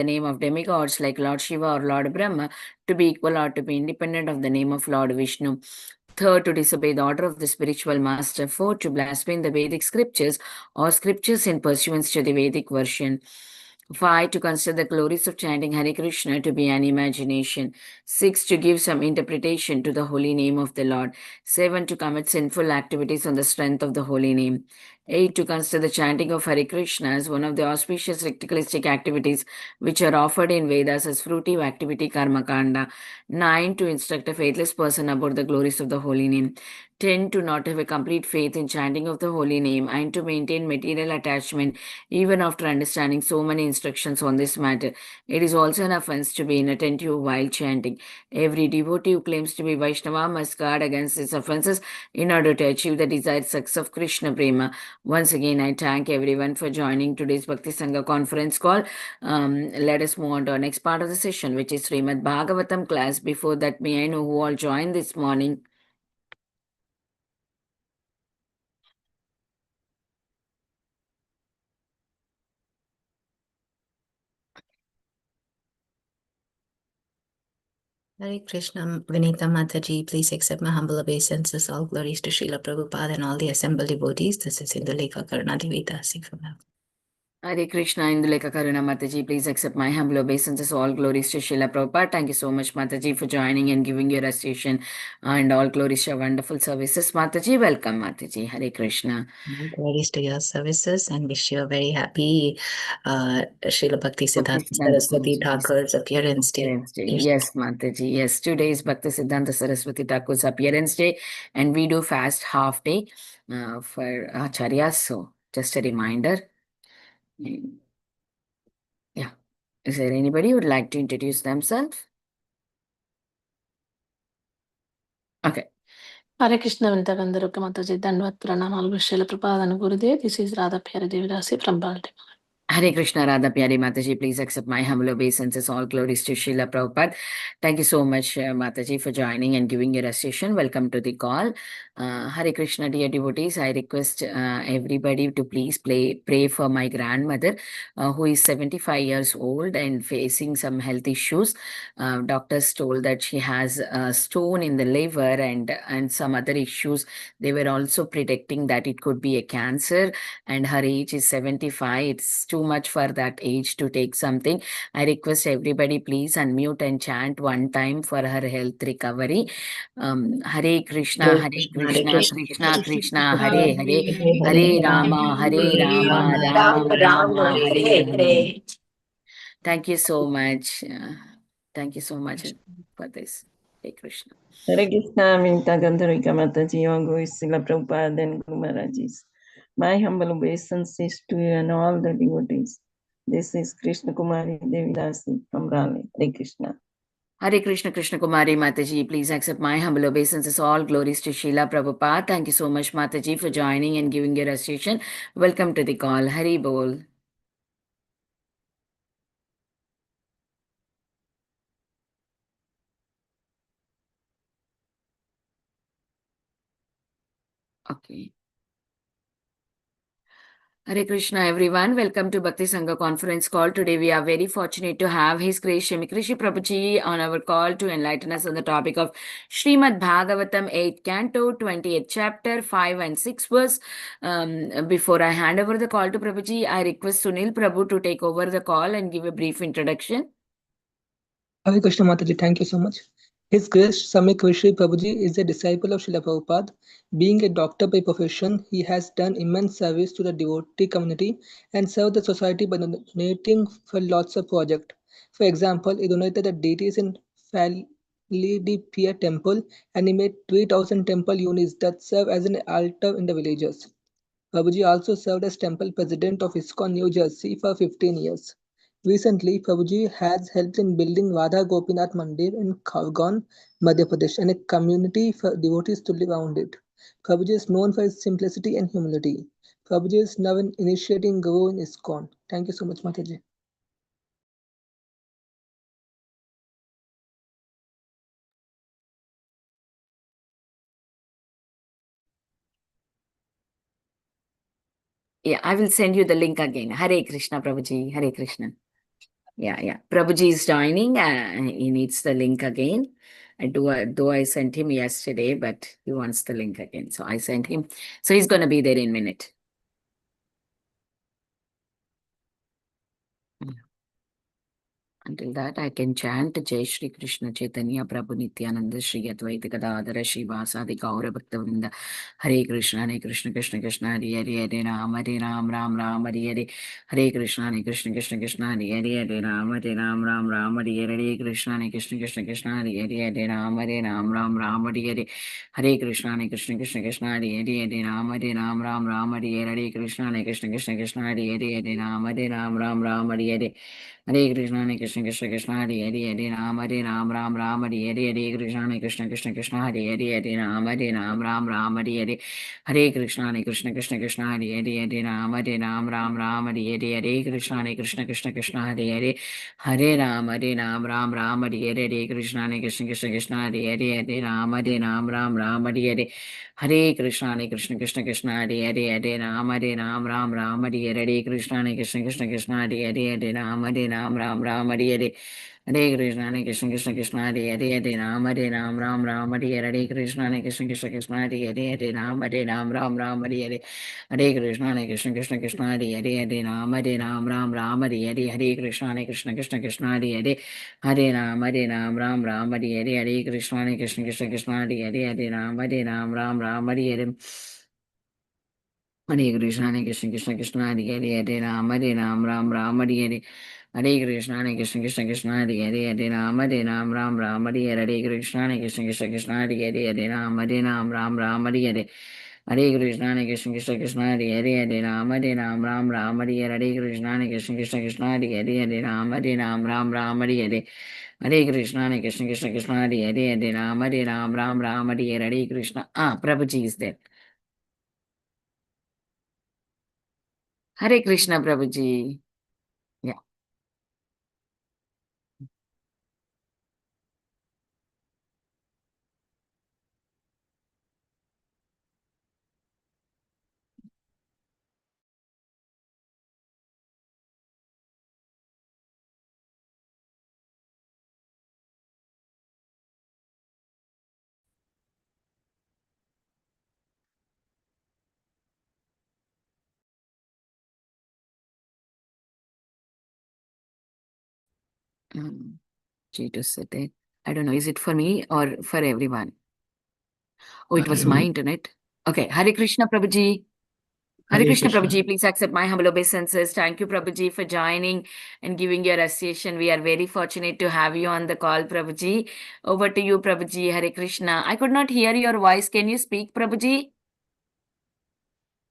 the name of demigods like Lord Shiva or Lord Brahma to be equal or to be independent of the name of Lord Vishnu. Third, to disobey the order of the spiritual master. Fourth, to blaspheme the Vedic scriptures or scriptures in pursuance to the Vedic version. 5, to consider the glories of chanting Hare Krishna to be an imagination. 6, to give some interpretation to the holy name of the Lord. 7, to commit sinful activities on the strength of the holy name. 8, to consider the chanting of Hare Krishna as one of the auspicious ritualistic activities which are offered in Vedas as fruitive activity karma kanda. 9, to instruct a faithless person about the glories of the holy name. 10, to not have a complete faith in chanting of the holy name and to maintain material attachment even after understanding so many instructions on this matter. It is also an offense to be inattentive while chanting. Every devotee who claims to be Vaishnava must guard against these offenses in order to achieve the desired success of Krishna Prema. Once again, I thank everyone for joining today's Bhakti Sangha conference call. Let us move on to our next part of the session, which is Srimad Bhagavatam class. Before that, may I know who all joined this morning? Hare Krishna, Vinita Mataji, please accept my humble obeisances. All glories to Srila Prabhupada and all the assembled devotees. This is Indulekha Karuna Devita from heaven. Hare Krishna, Indulekha Karuna Mataji, please accept my humble obeisances. All glories to Srila Prabhupada. Thank you so much, Mataji, for joining and giving your association and all glories to your wonderful services. Mataji, welcome, Mataji. Hare Krishna. All glories to your services and wish you a very happy Srila Bhakti Siddhanta Saraswati Thakur's appearance day. Yes, Mataji. Yes, today is Bhakti Siddhanta Saraswati Thakur's appearance day, and we do fast half day for Acharyas. So, just a reminder. Yeah. Is there anybody who would like to introduce themselves? Okay. Hare Krishna Vinita Gandaruka Mataji Dandavat Pranamalu Srila Prabhupada and Gurudev. This is Radha Pyari Devidasi from Baltimore. Hare Krishna, Radha Pyari Mataji, please accept my humble obeisances. All glories to Srila Prabhupada. Thank you so much, Mataji, for joining and giving your association. Welcome to the call. Hare Krishna, dear devotees, I request everybody to please pray for my grandmother, who is 75 years old and facing some health issues. Doctors told that she has a stone in the liver and some other issues. They were also predicting that it could be a cancer, and her age is 75. It's too much for that age to take something. I request everybody please unmute and chant one time for her health recovery. Hare Krishna, Hare Krishna, Krishna Krishna, Hare Hare, Hare Rama, Rama Rama, Hare Hare. Thank you so much. Thank you so much for this. Hare Krishna. Hare Krishna, Vinita Gandharika Mataji, all glories to Srila Prabhupada and Guru Maharajis. My humble obeisances to you and all the devotees. This is Krishna Kumari Devidasi from Raleigh. Hare Krishna. Hare Krishna, Krishna Kumari Mataji, please accept my humble obeisances. All glories to Srila Prabhupada. Thank you so much, Mataji, for joining and giving your association. Welcome to the call. Hari Bol. Okay. Hare Krishna, everyone. Welcome to Bhakti Sangha conference call. Today we are very fortunate to have His Grace Samik Rishi Prabhuji on our call to enlighten us on the topic of Srimad Bhagavatam 8th Canto, 20th chapter, 5 and 6 verse. Before I hand over the call to Prabhuji, I request Sunil Prabhu to take over the call and give a brief introduction. Hare Krishna Mataji, thank you so much. His Grace Samik Rishi Prabhuji is a disciple of Srila Prabhupada. Being a doctor by profession, he has done immense service to the devotee community and served the society by donating for lots of projects. For example, he donated the deities in Pier temple and he made 3,000 temple units that serve as an altar in the villages. Prabhuji also served as temple president of ISKCON New Jersey for 15 years. Recently, Prabhuji has helped in building Radha Gopinath Mandir in Khargone, Madhya Pradesh, and a community for devotees to live around it. Prabhuji is known for his simplicity and humility. Prabhuji is now initiating Guru in ISKCON. Thank you so much, Mataji. Yeah, I will send you the link again. Hare Krishna, Prabhuji. Hare Krishna. Yeah. Prabhuji is joining. He needs the link again. Though I sent him yesterday, but he wants the link again. So I sent him. So he's going to be there in a minute. Until that, I can chant Jai Shri Krishna Chaitanya Prabhu Nityananda Shri Advaita Gadadhara Shivasadi Gaura Bhaktavinda Hare Krishna Krishna Krishna Hare Hare Hare Ram Ram Hare Hare Krishna Krishna Krishna Hare Hare Ram Ram Hare Hare Krishna Krishna Hare Hare Ram Ram Hare Hare Krishna Krishna Hare Hare Ram Ram Hare Hare Krishna Krishna Hare Hare Ram Ram Hare Hare Hare Krishna Hare Ram Hare Krishna Hare Ram Hare Hare Krishna Krishna Hare Ram Hare Krishna Hare Ram Hare Krishna Hare Krishna Hare Ram Hare Krishna Ram Hare Hare Krishna Hare Ram Hare Krishna Hare Ram Hare Hare Krishna Hare Ram Hare Krishna Hare Ram Hare Krishna Ram Hare Hare Krishna Hare Ram Hare Hare Krishna Hare Ram Hare Krishna Hare Ram Hare Hare Krishna Hare Ram Hare Krishna Hare Ram Hare Hare Krishna Hare Ram Hare Krishna. Prabhuji is there. Hare Krishna, Prabhuji. Yeah. G to sit it. I don't know. Is it for me or for everyone? Oh, it was my internet. Okay. Hare Krishna, Prabhuji. Hare Krishna, Prabhuji. Please accept my humble obeisances. Thank you, Prabhuji, for joining and giving your association. We are very fortunate to have you on the call, Prabhuji. Over to you, Prabhuji. Hare Krishna. I could not hear your voice. Can you speak, Prabhuji?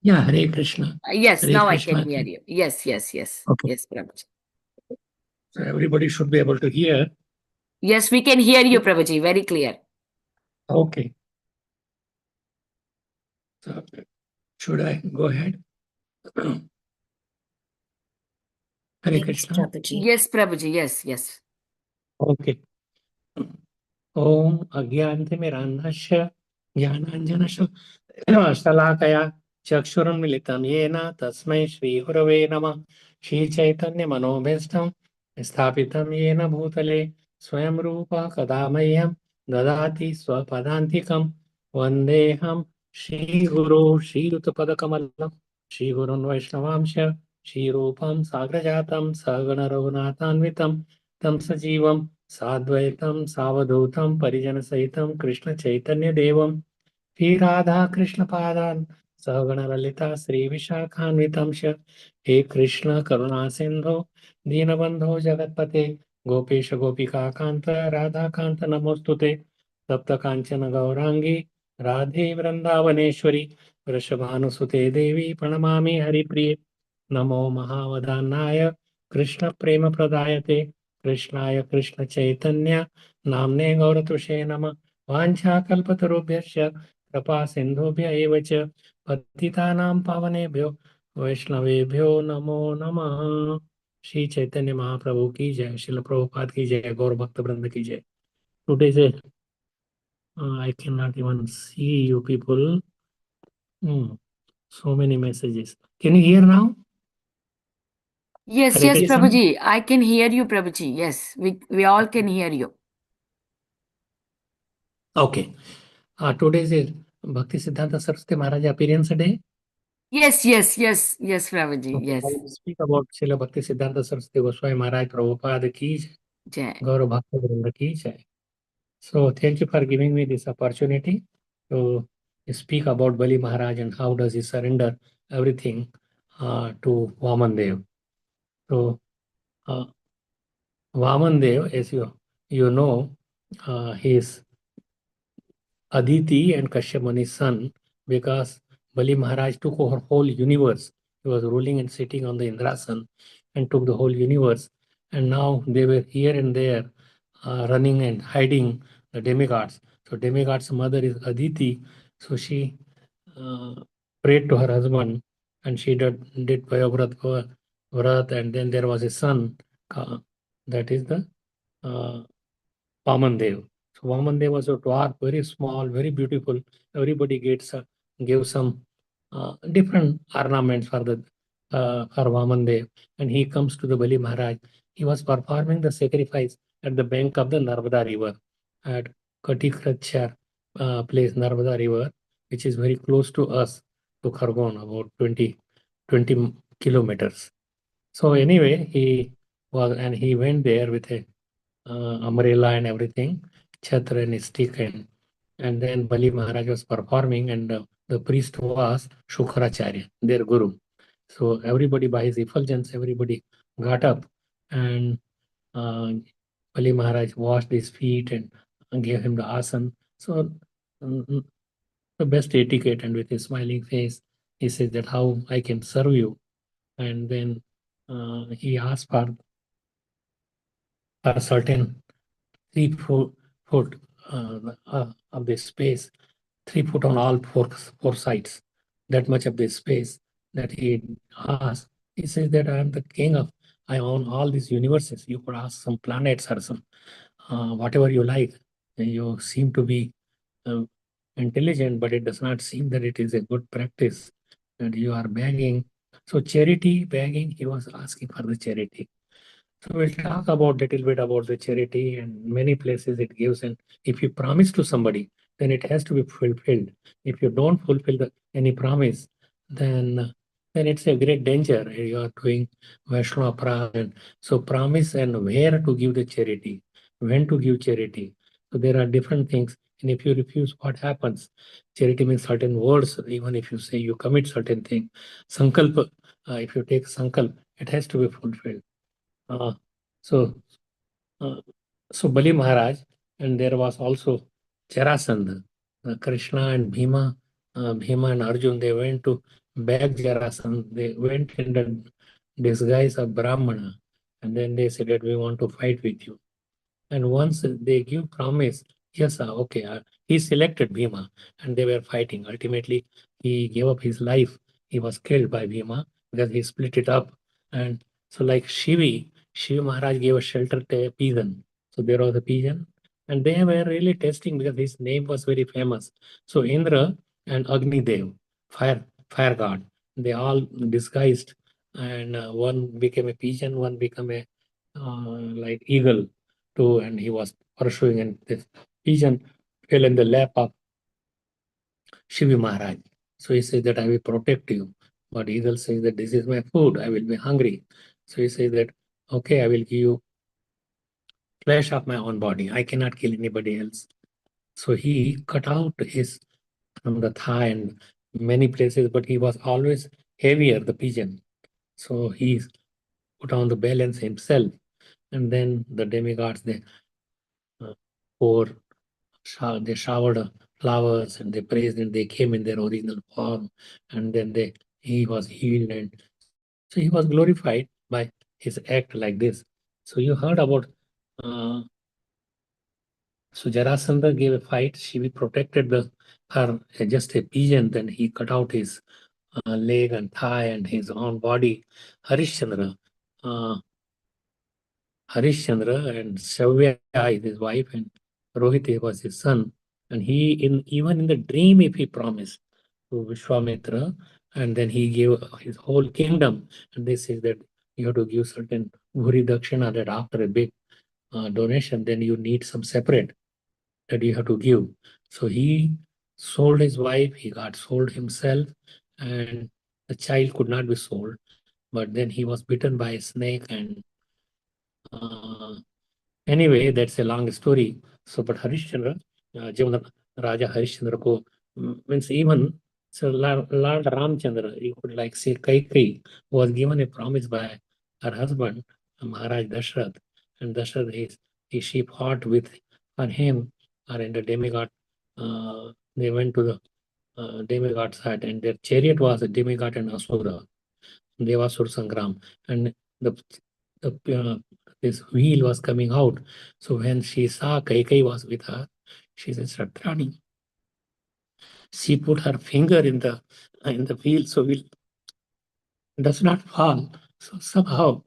Yeah, Hare Krishna. Yes, Hare now Krishna. I can hear you. Yes. Okay. Yes, Prabhuji. So everybody should be able to hear. Yes, we can hear you, Prabhuji. Very clear. Okay. So should I go ahead? Hare Yes, Krishna. Prabhuji. Yes, Prabhuji. Yes. Okay. Om Agyantimirandhasya Jnananjana Shalakaya Chakshurunmilitam Yena Tasmai Shri Gurave Namah Shri Chaitanya Manobhishtam Sthapitam Yena Bhutale Swayam Rupa Kadamayam Dadati Swapadantikam Vandeham Shri Guru Shri Yutapadakamala Shri Gurun Vaishnavamsha Shri Rupam Sagrajatam Sagana Raghunathanvitam Tam Sajivam साद्वैतम सावधूतम परिजन सहितम कृष्ण चैतन्य देवम श्री राधा कृष्ण पादान सहगण ललिता श्री विशाखान्वितम हे कृष्ण करुणा सिंधु दीनबंधो जगतपते गोपेश गोपिका कांत राधा कांत नमोस्तुते सप्त कांचन गौरांगी राधे वृंदावनेश्वरी वृषभानुसुते देवी प्रणमामि हरिप्रिये नमो महावदानाय कृष्ण प्रेम प्रदायते कृष्णाय कृष्ण चैतन्य नामने गौरतुषे नमः वाञ्छाकल्पतरुभ्यश्च कृपा सिन्धुभ्य एव च पतितानां पावनेभ्यो वैष्णवेभ्यो नमो नमः। श्री चैतन्य महाप्रभु की जय, श्रील प्रभुपाद की जय, गौर भक्त वृंद की जय। Today is I cannot even see you people. So many messages. Can you hear now? Yes, Hare yes, Krishna. Prabhuji. I can hear you, Prabhuji. Yes, we all can hear you. Okay. Today's is Bhakti Siddhanta Saraswati Maharaj appearance day. Yes, yes, yes, yes, Prabhuji. Okay, Yes. I will speak about Srila Bhakti Siddhanta Saraswati Goswami Maharaj Prabhupada ki jai, Jai. Gaurav Bhakta Vrinda ki jai. So thank you for giving me this opportunity to speak about Bali Maharaj and how does he surrender everything to Vaman Dev. So Vaman Dev, as you know, he is Aditi and Kashyap Muni's son, because Bali Maharaj took over whole universe. He was ruling and sitting on the Indrasan and took the whole universe. And now they were here and there, running and hiding the demigods. So demigod's mother is Aditi. So she prayed to her husband, and she did Vrat, and then there was a son, that is the Vamandev. So Vamandev was a dwarf, very small, very beautiful. Everybody gave some different ornaments for Vamandev, and he comes to the Bali Maharaj. He was performing the sacrifice at the bank of the Narmada River at Katikrachar place, Narmada River, which is very close to us, to Khargon, about 20 kilometers. So anyway, he went there with a umbrella and everything, chhatra and stick, and then Bali Maharaj was performing, and the priest was Shukracharya, their guru. So everybody, by his effulgence, everybody got up, and Bali Maharaj washed his feet and gave him the asan. So the best etiquette, and with a smiling face, he says that how I can serve you. And then he asked for a certain 3 foot of the space, 3 foot on all four sides, that much of the space that he asked. He says that I am the king of, I own all these universes. You could ask some planets or some, whatever you like. You seem to be intelligent, but it does not seem that it is a good practice, and you are begging. So charity, begging, he was asking for the charity. So we'll talk about a little bit about the charity, and many places it gives. And if you promise to somebody, then it has to be fulfilled. If you don't fulfill any promise, then it's a great danger. You are doing Vaishnava Aparadh. And so promise and where to give the charity, when to give charity. So there are different things. And if you refuse, what happens? Charity means certain words. Even if you say you commit certain thing, sankalp, if you take sankalp, it has to be fulfilled. Uh, so, uh, so Bali Maharaj, and there was also Jarasandha. Krishna and Bhima, Bhima and Arjun, they went to beg Jarasandha. They went in the disguise of Brahmana, and then they said that we want to fight with you. And once they give promise, yes, okay, he selected Bhima, and they were fighting. Ultimately, he gave up his life. He was killed by Bhima because he split it up. And so, like Shiva Maharaj gave a shelter to a pigeon. So there was a pigeon, and they were really testing because his name was very famous. So Indra and Agni Dev, fire god, they all disguised, and one became a pigeon, one became a like eagle too, and he was pursuing, and this pigeon fell in the lap of Shiva Maharaj. So he says that I will protect you. But eagle says that this is my food, I will be hungry. So he says that, okay, I will give you flesh of my own body. I cannot kill anybody else. So he cut out his from the thigh and many places, but he was always heavier, the pigeon. So he put on the balance himself. And then the demigods, they pour they showered flowers, and they praised, and they came in their original form, and then he was healed, and so he was glorified by his act like this. So you heard about so Jarasandha gave a fight. She protected her just a pigeon. Then he cut out his leg and thigh and his own body. Harishchandra, uh, Harishchandra and Shavya is his wife, and Rohit was his son. And even in the dream, if he promised to Vishwamitra, and then he gave his whole kingdom, and they say that you have to give certain Bhuri Dakshina, that after a big donation, then you need some separate that you have to give. So he sold his wife, he got sold himself, and the child could not be sold. But then he was bitten by a snake, and anyway, that's a long story. So, but Harishchandra, Jivan Raja Harishchandra ko means even so Lord Ramchandra, you could like say Kaikai was given a promise by her husband, Maharaj Dashrath, and Dashrath she fought with for him, or in the demigod. They went to the demigod side, and their chariot was a demigod and Asura, Devasur Sangram, and the this wheel was coming out. So when she saw Kaikai was with her, she said, Satrani. She put her finger in the wheel, so wheel does not fall. So somehow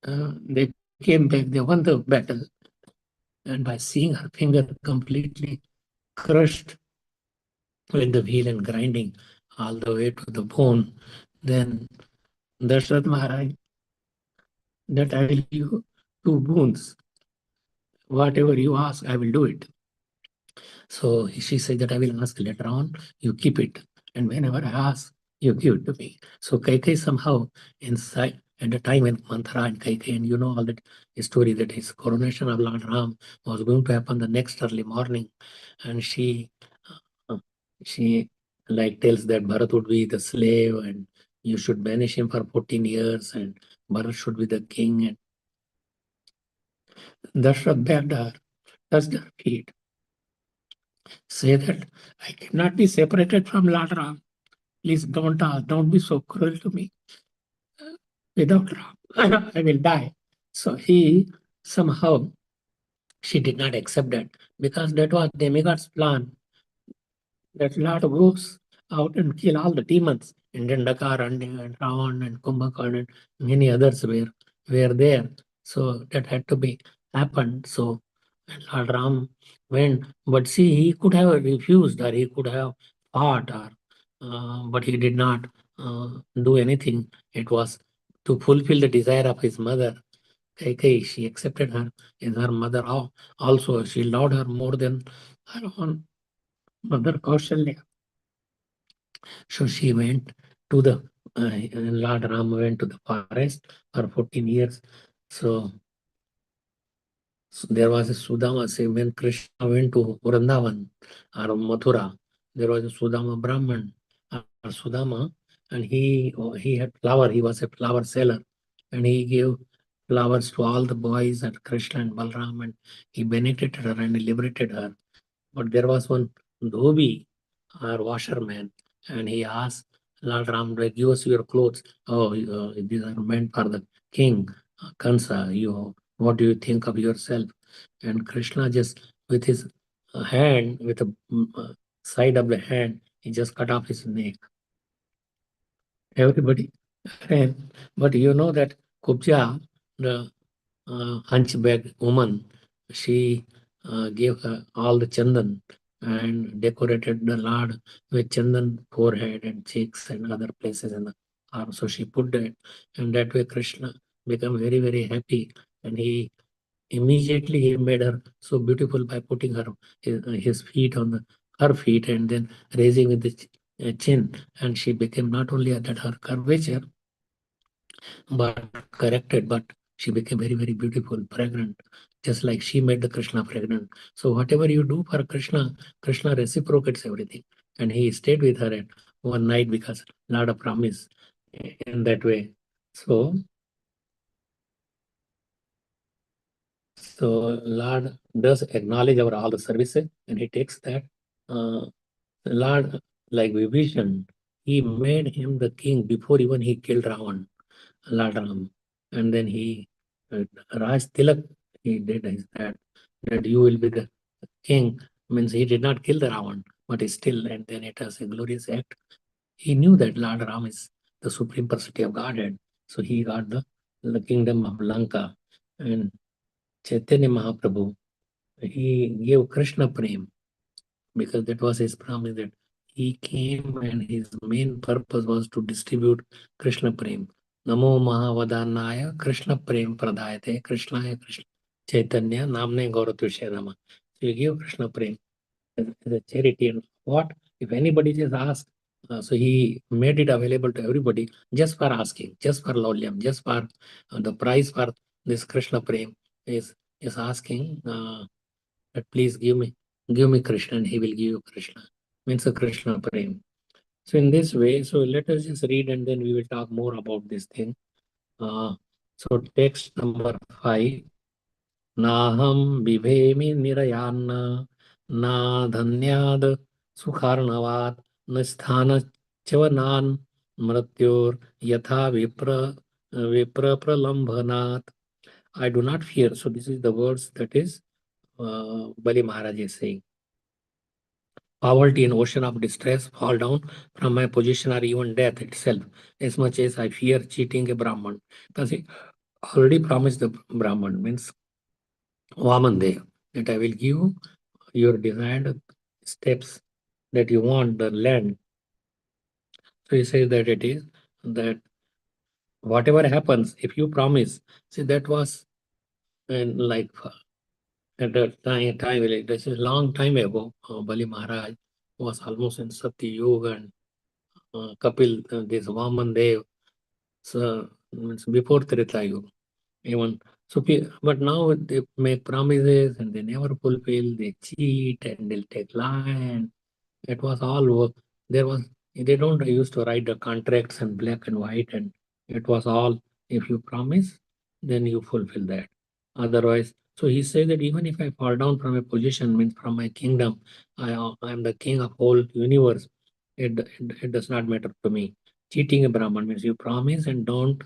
they came back, they won the battle. And by seeing her finger completely crushed in the wheel and grinding all the way to the bone, then Dashrath Maharaj, that I will give you 2 boons. Whatever you ask, I will do it. So she said that I will ask later on, you keep it. And whenever I ask, you give it to me. So Kaikai somehow inside, at the time when Manthara and Kaikai, and you know all that story that his coronation of Lord Ram was going to happen the next early morning. And she like tells that Bharat would be the slave and you should banish him for 14 years and Bharat should be the king. And Dashrath begged her, touched her feet, say that I cannot be separated from Lord Ram. Please don't be so cruel to me. Without Ram, I will die. So somehow, she did not accept that because that was demigod's plan. That Lord goes out and kill all the demons. And Dandakar and Ravan and Kumbhakarna and many others were there. So that had to be happened. So Lord Ram went, but see, he could have refused or he could have fought, or but he did not do anything. It was to fulfill the desire of his mother. Kaikai, she accepted her as her mother. Also, she loved her more than her own mother Kaushalya. So she went to the Lord Ram went to the forest for 14 years. So there was a Sudama, say when Krishna went to Vrindavan or Mathura, there was a Sudama Brahman or Sudama, and he had flower. He was a flower seller, and he gave flowers to all the boys at Krishna and Balram, and he benefited her and liberated her. But there was one dhobi or washerman, and he asked Lord Ram, give us your clothes. Oh, these are meant for the king, Kansa. What do you think of yourself? And Krishna just with his hand, with the side of the hand, he just cut off his neck. Everybody ran. But you know that Kubja, the hunchback woman, she gave her all the chandan and decorated the Lord with chandan forehead and cheeks and other places in the arm. So she put that, and that way Krishna became very, very happy. And he immediately he made her so beautiful by putting his feet on her feet and then raising with the chin. And she became not only that her curvature, but corrected, but she became very, very beautiful, fragrant, just like she made the Krishna fragrant. So whatever you do for Krishna, Krishna reciprocates everything. And he stayed with her at one night because Lord promised in that way. So Lord does acknowledge our all the services, and he takes that Lord, like Vibhishan, he made him the king before even he killed Ravan. Lord Ram. And then Raj Tilak, he did that you will be the king. Means he did not kill the Ravan, but he still, and then it was a glorious act. He knew that Lord Ram is the supreme personality of Godhead. So he got the kingdom of Lanka. And Chaitanya Mahaprabhu, he gave Krishna Prem because that was his promise that he came and his main purpose was to distribute Krishna Prem. नमो महावदानाय कृष्ण प्रेम प्रदायते कृष्णाय Krishna chaitanya namne gauratushe nama. So you give Krishna prem as a charity. And what if anybody just asked, so he made it available to everybody just for asking, just for laulyam, just for the price for this Krishna prem is asking that please give me Krishna, and he will give you Krishna. Means a Krishna prem. So in this way, so let us just read and then we will talk more about this thing. So text number 5. नाहं बिभेमि निरयान्न न धन्याद् सुखार्णवात् न स्थानच्यवनान् मृत्योर्यथा विप्रप्रलम्भनात्. I do not fear. So this is the words that is Bali Maharaj is saying. Poverty and ocean of distress fall down from my position or even death itself, as much as I fear cheating a Brahman. Because he already promised the Brahman, means Vamandev, that I will give your desired steps that you want, the land. So he says that it is that whatever happens, if you promise, see that was like at the time like this is long time ago, Bali Maharaj was almost in Satya Yoga and Kapil, this Vamandev, so means before Treta Yuga. Even so, but now they make promises and they never fulfill, they cheat and they'll take lie. It was all work. There was they don't used to write the contracts in black and white, and it was all if you promise, then you fulfill that. Otherwise, so he said that even if I fall down from a position, means from my kingdom, I am the king of whole universe. It does not matter to me. Cheating a Brahman means you promise and don't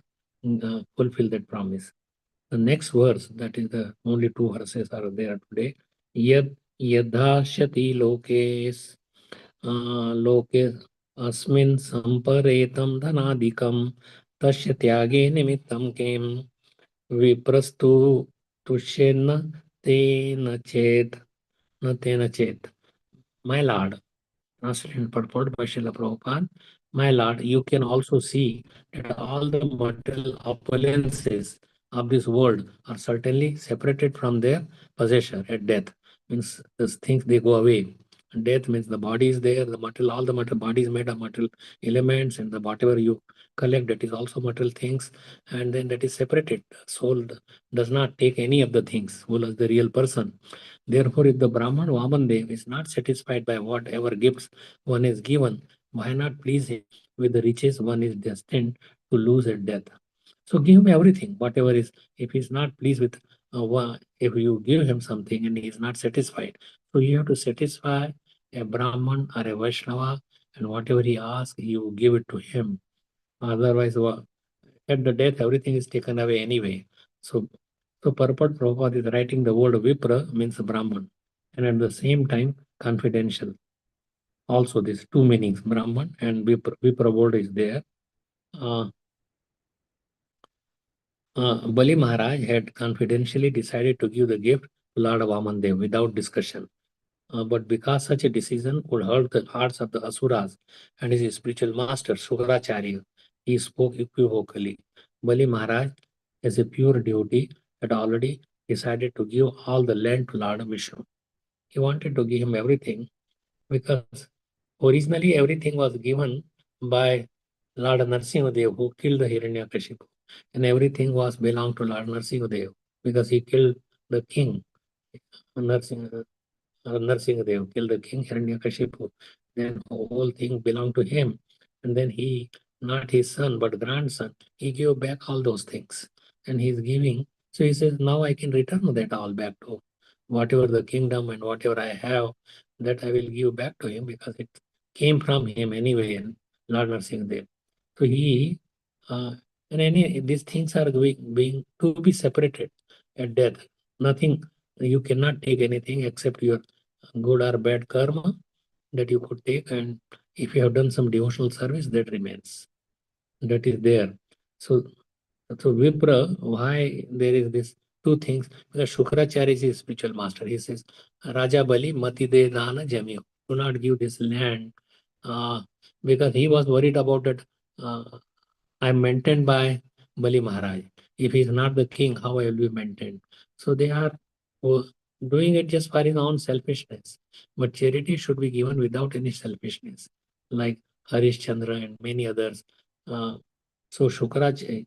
fulfill that promise. The next verse, that is the only two verses are there today. Yad yadhashati lokes लोके अस्मिन् संपरेतं धनादिकं तस्य त्यागे निमित्तं किं विप्रस्तु तुष्येन्न तेन चेत् न तेन चेत्. My Lord, translated purport by Srila Prabhupada, my Lord, you can also see that all the material opulences of this world are certainly separated from their possessor at death. Means these things, they go away. Death means the body is there, the material, all the material body is made of material elements, and the whatever you collect, that is also material things, and then that is separated. Soul does not take any of the things, who is the real person. Therefore, if the Brahman Vamandev is not satisfied by whatever gifts one is given, why not please him with the riches one is destined to lose at death? So give him everything, whatever is. If he is not pleased with if you give him something and he is not satisfied, so you have to satisfy a Brahman or a Vaishnava, and whatever he asks, you give it to him. Otherwise, at the death, everything is taken away anyway. So purport Prabhupada is writing the word Vipra means Brahman, and at the same time confidential. Also, these two meanings, Brahman and Vipra word is there. Bali Maharaj had confidentially decided to give the gift to Lord Vamandev without discussion. But because such a decision would hurt the hearts of the Asuras and his spiritual master, Shukracharya, he spoke equivocally. Bali Maharaj, as a pure devotee, had already decided to give all the land to Lord Vishnu. He wanted to give him everything because originally everything was given by Lord Narsimhadev, who killed the Hiranyakashipu, and everything was belonged to Lord Narsimhadev because he killed the king. Narsingadev killed the king Hiranyakashipu. Then whole thing belonged to him. And then he, not his son, but grandson, he gave back all those things. And he's giving. So he says, now I can return that all back to whatever the kingdom and whatever I have, that I will give back to him because it came from him anyway, and Lord Narsingadev. So he, these things are being to be separated at death. Nothing, you cannot take anything except your good or bad karma that you could take, and if you have done some devotional service, that remains. That is there. So Vipra, why there is this two things? Because Shukracharya is his spiritual master. He says, Raja Bali Mati De Dana Jamyo. Do not give this land. Because he was worried about that I'm maintained by Bali Maharaj. If he's not the king, how I will be maintained? So they are doing it just for his own selfishness. But charity should be given without any selfishness, like Harish Chandra and many others. So Shukraj,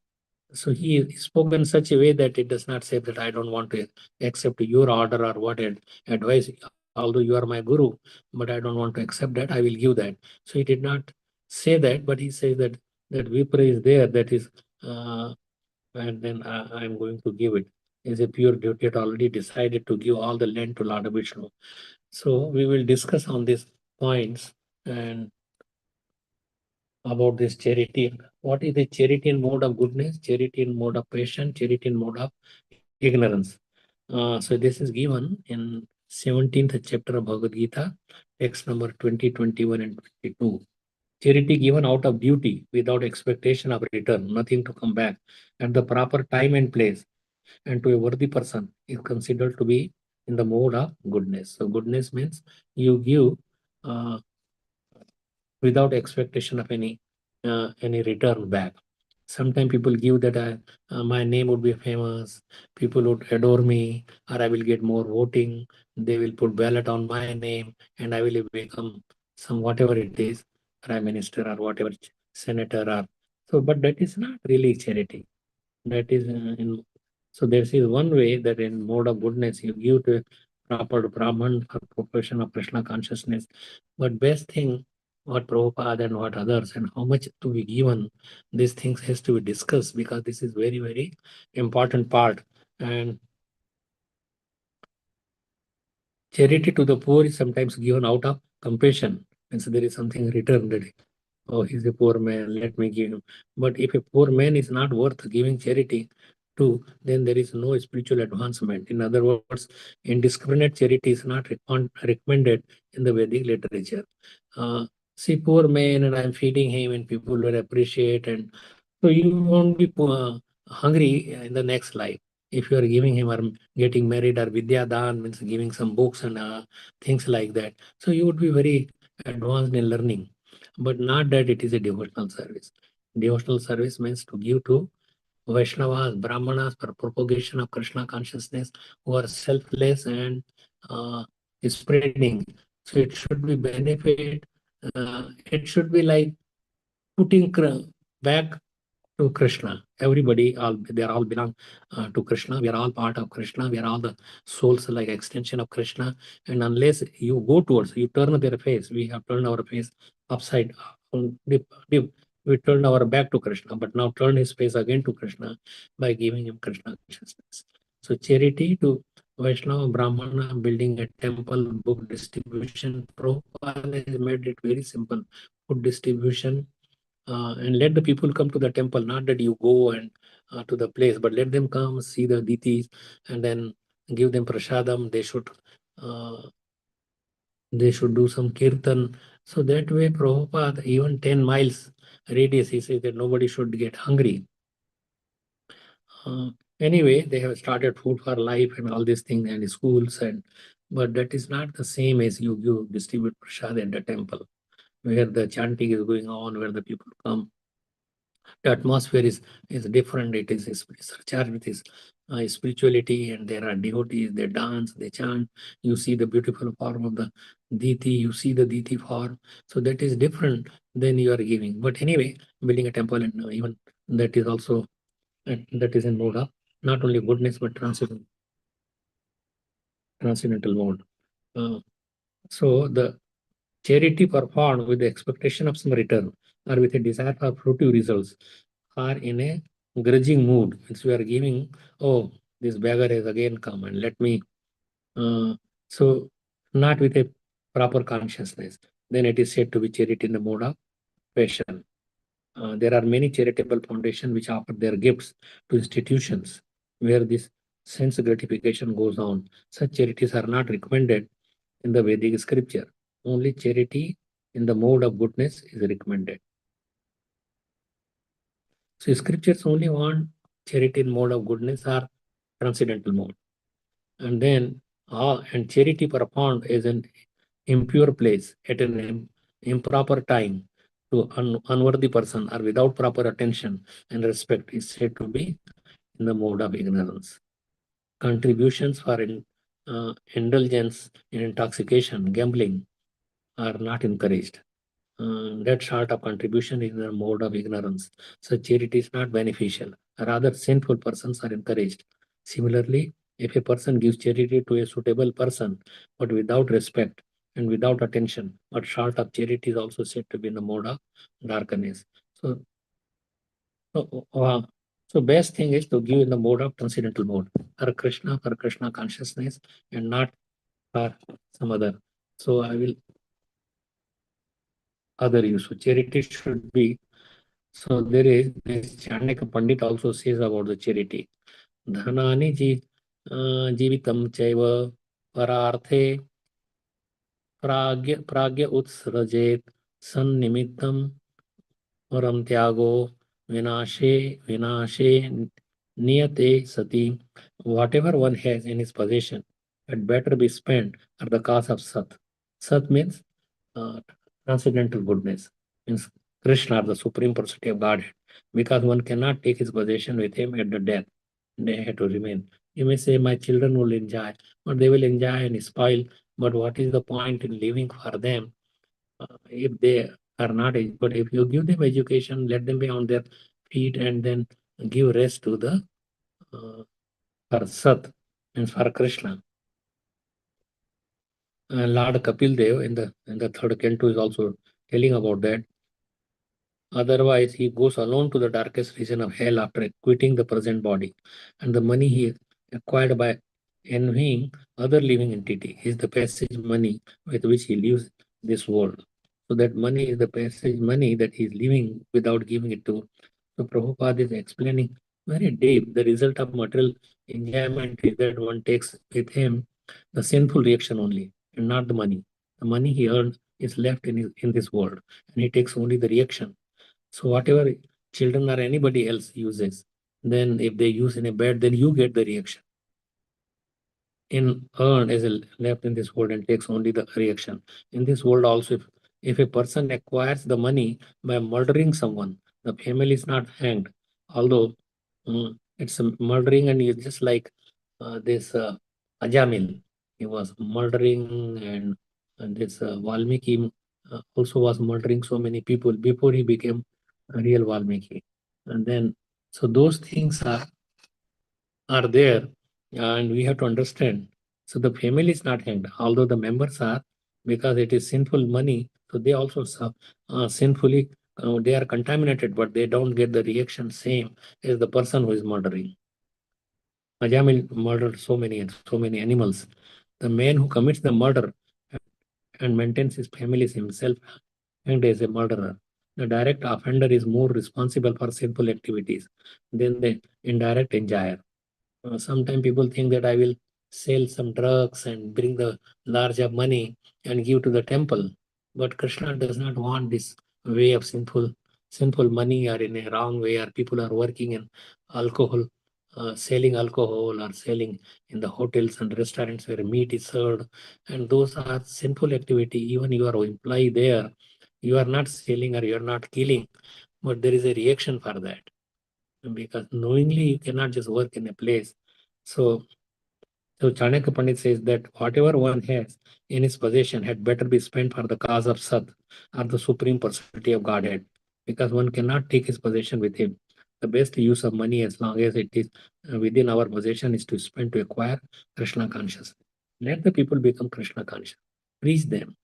so he spoke in such a way that it does not say that I don't want to accept your order or what advice, although you are my guru, but I don't want to accept that, I will give that. So he did not say that, but he says that Vipra is there, that is, and then I'm going to give it. Is a pure duty, it already decided to give all the land to Lord Vishnu. So we will discuss on these points and about this charity. What is the charity in mode of goodness, charity in mode of patience, charity in mode of ignorance? So this is given in 17th chapter of Bhagavad Gita, text number 20, 21 and 22. Charity given out of duty without expectation of return, nothing to come back, at the proper time and place, and to a worthy person is considered to be in the mode of goodness. So goodness means you give without expectation of any return back. Sometimes people give that my name would be famous, people would adore me, or I will get more voting. They will put ballot on my name, and I will become some whatever it is, prime minister or whatever, senator or so. But that is not really charity. That is so there is one way that in mode of goodness you give to proper Brahman for profession of Krishna consciousness. But best thing, what Prabhupada and what others and how much to be given, these things has to be discussed, because this is very, very important part. And charity to the poor is sometimes given out of compassion. And so there is something returned that, oh, he's a poor man, let me give him. But if a poor man is not worth giving charity to, then there is no spiritual advancement. In other words, indiscriminate charity is not recommended in the Vedic literature. See, poor man, and I'm feeding him, and people will appreciate, and so you won't be hungry in the next life. If you are giving him or getting married, or Vidya Dan means giving some books and things like that, so you would be very advanced in learning. But not that it is a devotional service. Devotional service means to give to Vaishnavas, Brahmanas for propagation of Krishna consciousness, who are selfless and spreading. So it should be benefit. It should be like putting back to Krishna. Everybody, they all belong to Krishna. We are all part of Krishna. We are all the souls, like extension of Krishna. And unless you go towards, you turn their face. We have turned our face upside, dip. We turned our back to Krishna, but now turn his face again to Krishna by giving him Krishna consciousness. So charity to Vaishnava, Brahmana, building a temple, book distribution. Prabhupada has made it very simple. Food distribution, and let the people come to the temple, not that you go and to the place, but let them come, see the deities, and then give them prasadam. They should do some kirtan. So that way, Prabhupada, even 10 miles radius, he says that nobody should get hungry. Anyway, they have started food for life and all these things and schools, but that is not the same as you distribute prasad at the temple, where the chanting is going on, where the people come. The atmosphere is different. It is surcharged with this spirituality, and there are devotees, they dance, they chant. You see the beautiful form of the deity, you see the deity form. So that is different than you are giving. But anyway, building a temple, and even that is also, that is in mode of not only goodness, but transcendental mode. So the charity performed with the expectation of some return, or with a desire for fruitive results, are in a grudging mood. Means we are giving, oh, this beggar has again come, and let me. So not with a proper consciousness, then it is said to be charity in the mode of passion. There are many charitable foundations which offer their gifts to institutions where this sense gratification goes on. Such charities are not recommended in the Vedic scripture. Only charity in the mode of goodness is recommended. So scriptures only want charity in mode of goodness or transcendental mode. And then and charity performed is an impure place at an improper time to unworthy person or without proper attention and respect is said to be in the mode of ignorance. Contributions for indulgence in intoxication, gambling are not encouraged. That sort of contribution is a mode of ignorance. Such charity is not beneficial. Rather, sinful persons are encouraged. Similarly, if a person gives charity to a suitable person, but without respect and without attention, but sort of charity is also said to be in the mode of darkness. So best thing is to give in the mode of transcendental mode, for Krishna consciousness, and not for some other. So I will other use. So charity should be. So there is this Chanakya Pandit also says about the charity. Dhanani jivitam chaiva pararthe pragya utsrajet sannimittam param tyago vinashe niyate sati. Whatever one has in his possession had better be spent at the cause of Sat. Sat means transcendental goodness, means Krishna, the Supreme Personality of Godhead, because one cannot take his possession with him at the death. They have to remain. You may say, my children will enjoy, but they will enjoy and spoil. But what is the point in living for them if they are not? But if you give them education, let them be on their feet, and then give rest to the for Sat, means for Krishna. Lord Kapil Dev in the third canto is also telling about that. Otherwise, he goes alone to the darkest region of hell after quitting the present body, and the money he acquired by envying other living entity is the passage money with which he leaves this world. So that money is the passage money that he is leaving without giving it to. So Prabhupada is explaining very deep. The result of material enjoyment is that one takes with him the sinful reaction only, and not the money. The money he earned is left in this world, and he takes only the reaction. So whatever children or anybody else uses, then if they use in a bad, then you get the reaction. In earned as a left in this world and takes only the reaction. In this world also, if a person acquires the money by murdering someone, the family is not hanged. Although it's a murdering, and it's just like this Ajamil, he was murdering, and this Valmiki also was murdering so many people before he became a real Valmiki. And then, so those things are there, and we have to understand. So the family is not hanged, although the members are, because it is sinful money. So they also sinfully, they are contaminated, but they don't get the reaction same as the person who is murdering. Ajamil murdered so many animals. The man who commits the murder and maintains his family himself and as a murderer. The direct offender is more responsible for sinful activities than the indirect enjoyer. Sometimes people think that I will sell some drugs and bring the large of money and give to the temple. But Krishna does not want this way of sinful money, or in a wrong way, or people are working in alcohol, selling alcohol, or selling in the hotels and restaurants where meat is served. And those are sinful activity. Even you are employee there, you are not selling or you are not killing, but there is a reaction for that. Because knowingly you cannot just work in a place. So Chanakya Pandit says that whatever one has in his possession had better be spent for the cause of Sat, or the Supreme Personality of Godhead, because one cannot take his possession with him. The best use of money, as long as it is within our possession, is to spend to acquire Krishna consciousness. Let the people become Krishna conscious. Preach them.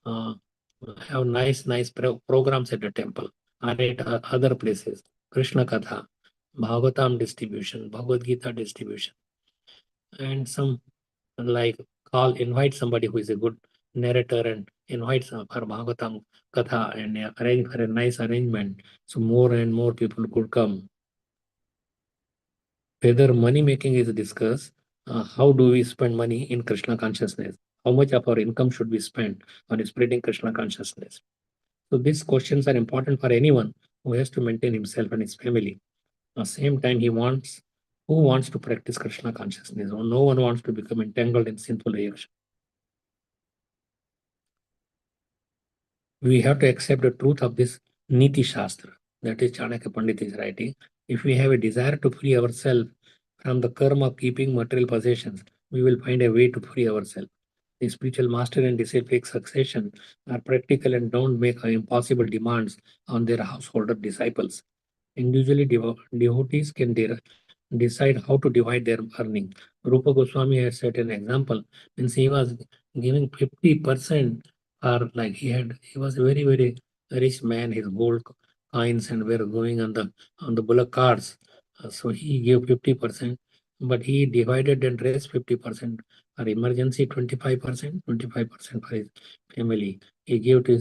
Have nice programs at the temple or at other places. Krishna Katha, Bhagavatam distribution, Bhagavad Gita distribution, and some like invite somebody who is a good narrator and invite for Bhagavatam Katha and arrange for a nice arrangement. So more and more people could come. Whether money making is discussed, how do we spend money in Krishna consciousness? How much of our income should be spent on spreading Krishna consciousness? So these questions are important for anyone who has to maintain himself and his family. At the same time, who wants to practice Krishna consciousness? No one wants to become entangled in sinful reaction. we have to accept the truth of this Niti Shastra, that is Chanakya Pandit is writing. If we have a desire to free ourselves from the karma of keeping material possessions, we will find a way to free ourselves. The spiritual master and disciplic succession are practical and don't make impossible demands on their householder disciples. Individually, devotees can decide how to divide their earning. Rupa Goswami had set an example, means he was giving 50%, or like he was a very, very rich man. His gold coins and were going on the bullock carts. So he gave 50%, but he divided and raised 50% for emergency, 25%, 25% for his family. He gave to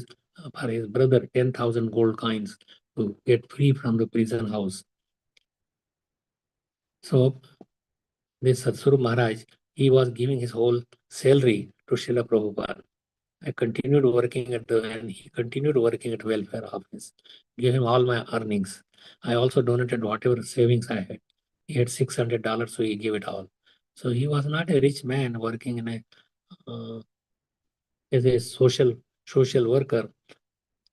for his brother 10,000 gold coins to get free from the prison house. So this Satsuru Maharaj, he was giving his whole salary to Srila Prabhupada. I continued working and he continued working at welfare office. Gave him all my earnings. I also donated whatever savings I had. He had $600, so he gave it all. So he was not a rich man working in as a social worker.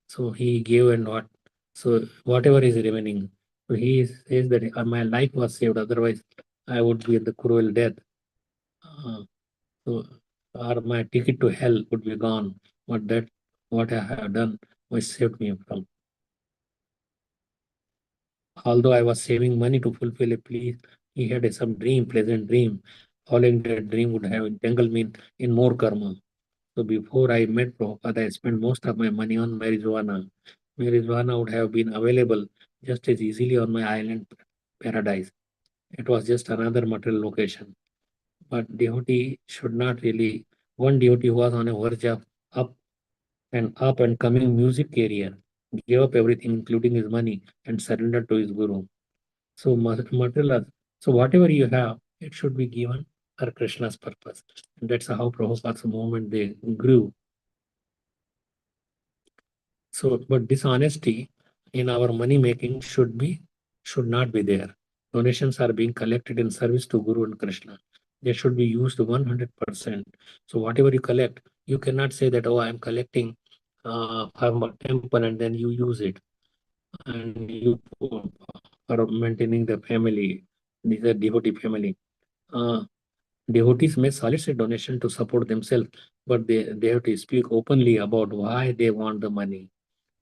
So he gave and what. So whatever is remaining. So he says that my life was saved. Otherwise, I would be in the cruel death. So, or my ticket to hell would be gone. But that what I have done was saved me from. Although I was saving money to fulfill a plea, he had some pleasant dream. Following that dream would have entangled me in more karma. So before I met Prabhupada, I spent most of my money on marijuana. Marijuana would have been available just as easily on my island paradise. It was just another material location. But devotee should not really. One devotee who was on a verge of up and coming music career gave up everything, including his money, and surrendered to his guru. So material. So whatever you have, it should be given for Krishna's purpose. And that's how Prabhupada's movement they grew. So, but dishonesty in our money making should not be there. Donations are being collected in service to Guru and Krishna. They should be used 100%. So whatever you collect, you cannot say that, oh, I am collecting from a temple and then you use it. And you are maintaining the family, these are devotee family. Devotees may solicit donation to support themselves, but they have to speak openly about why they want the money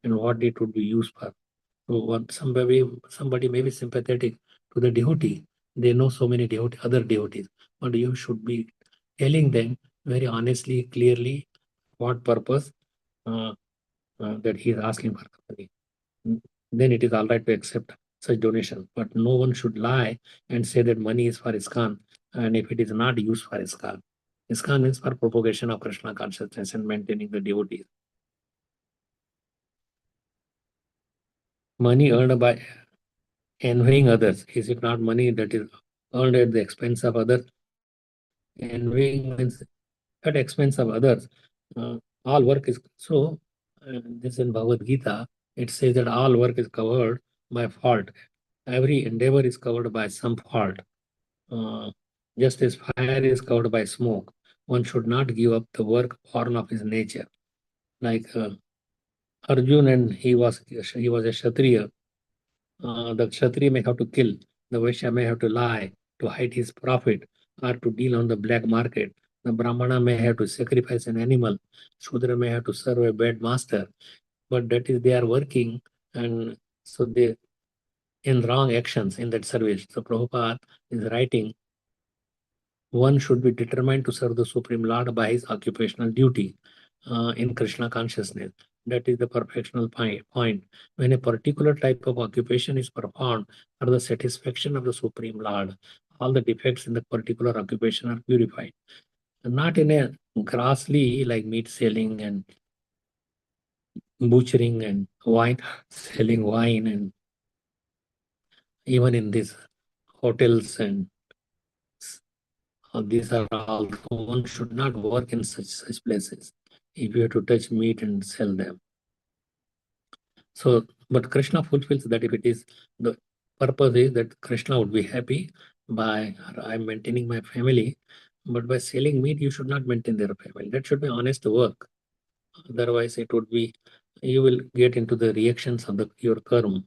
and what it would be used for. So somebody may be sympathetic to the devotee. They know so many other devotees, but you should be telling them very honestly, clearly, what purpose that he is asking for the money. Then it is all right to accept such donation. But no one should lie and say that money is for ISKCON, and if it is not used for ISKCON. ISKCON is for propagation of Krishna consciousness and maintaining the devotees. Money earned by envying others, is it not money that is earned at the expense of others? Envying means at expense of others. All work is so. This in Bhagavad Gita, it says that all work is covered by fault. Every endeavor is covered by some fault. Just as fire is covered by smoke, one should not give up the work born of his nature. Like Arjun, and he was a Kshatriya. The Kshatriya may have to kill, the Vaishya may have to lie to hide his profit or to deal on the black market. The Brahmana may have to sacrifice an animal. Shudra may have to serve a bad master. But that is, they are working, and so they in wrong actions in that service. So Prabhupada is writing, one should be determined to serve the Supreme Lord by his occupational duty in Krishna consciousness. That is the perfectional point. When a particular type of occupation is performed for the satisfaction of the Supreme Lord, all the defects in the particular occupation are purified. Not in a grossly like meat selling and butchering and wine selling wine, and even in these hotels and these are all, one should not work in such places if you have to touch meat and sell them. So, but Krishna fulfills that. If it is the purpose is that Krishna would be happy by I'm maintaining my family, but by selling meat, you should not maintain their family. That should be honest work. Otherwise, it would be you will get into the reactions of your karma.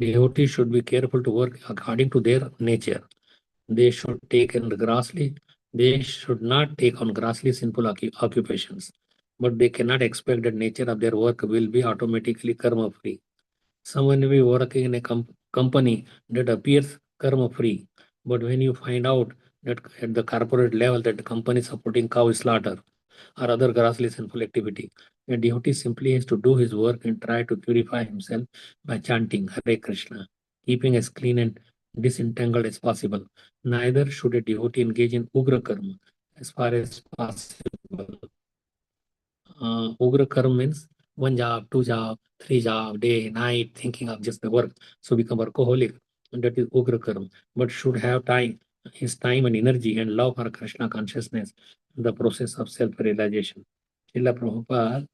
Devotees should be careful to work according to their nature. They should take on they should not take on grossly sinful occupations, but they cannot expect that nature of their work will be automatically karma free. Someone may be working in a company that appears karma free, but when you find out that at the corporate level that the company is supporting cow slaughter or other grossly sinful activity, a devotee simply has to do his work and try to purify himself by chanting Hare Krishna, keeping as clean and disentangled as possible. Neither should a devotee engage in ugra karma as far as possible. Ugra karma means 1 job, 2 job, 3 job, day, night, thinking of just the work. So become workaholic. And that is ugra karma. But should have time, his time and energy and love for Krishna consciousness, the process of self-realization. Srila Prabhupada.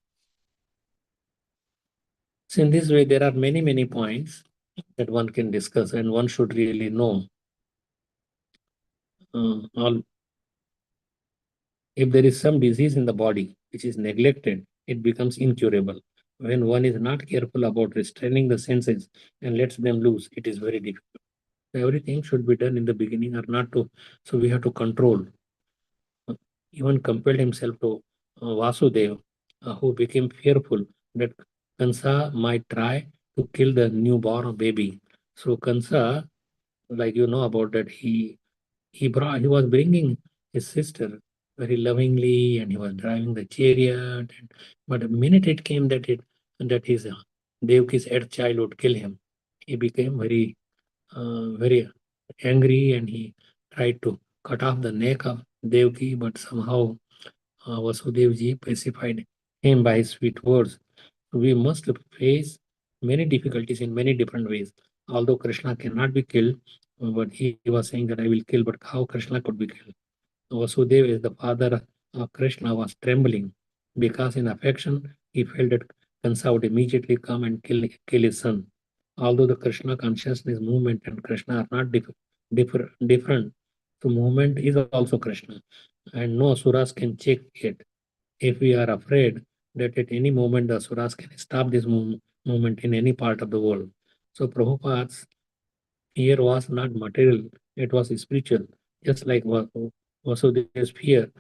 So in this way, there are many points that one can discuss and one should really know. If there is some disease in the body which is neglected, it becomes incurable. When one is not careful about restraining the senses and lets them loose, it is very difficult. Everything should be done in the beginning or not to, so we have to control. Even compelled himself to Vasudev, who became fearful that Kansa might try to kill the newborn baby. So Kansa, like you know about that, he was bringing his sister very lovingly, and he was driving the chariot. But the minute it came that his Devki's eighth child would kill him, he became very angry, and he tried to cut off the neck of Devki. But somehow Vasudevji pacified him by his sweet words. We must face many difficulties in many different ways. Although Krishna cannot be killed, but he was saying that I will kill, but how Krishna could be killed? Vasudeva is the father of Krishna, was trembling because in affection he felt that Kansa would immediately come and kill his son. Although the Krishna consciousness movement and Krishna are not different, the movement is also Krishna, and no asuras can check it. If we are afraid that at any moment the asuras can stop this movement in any part of the world. So Prabhupada's fear was not material, it was spiritual, just like Vasudeva's fear,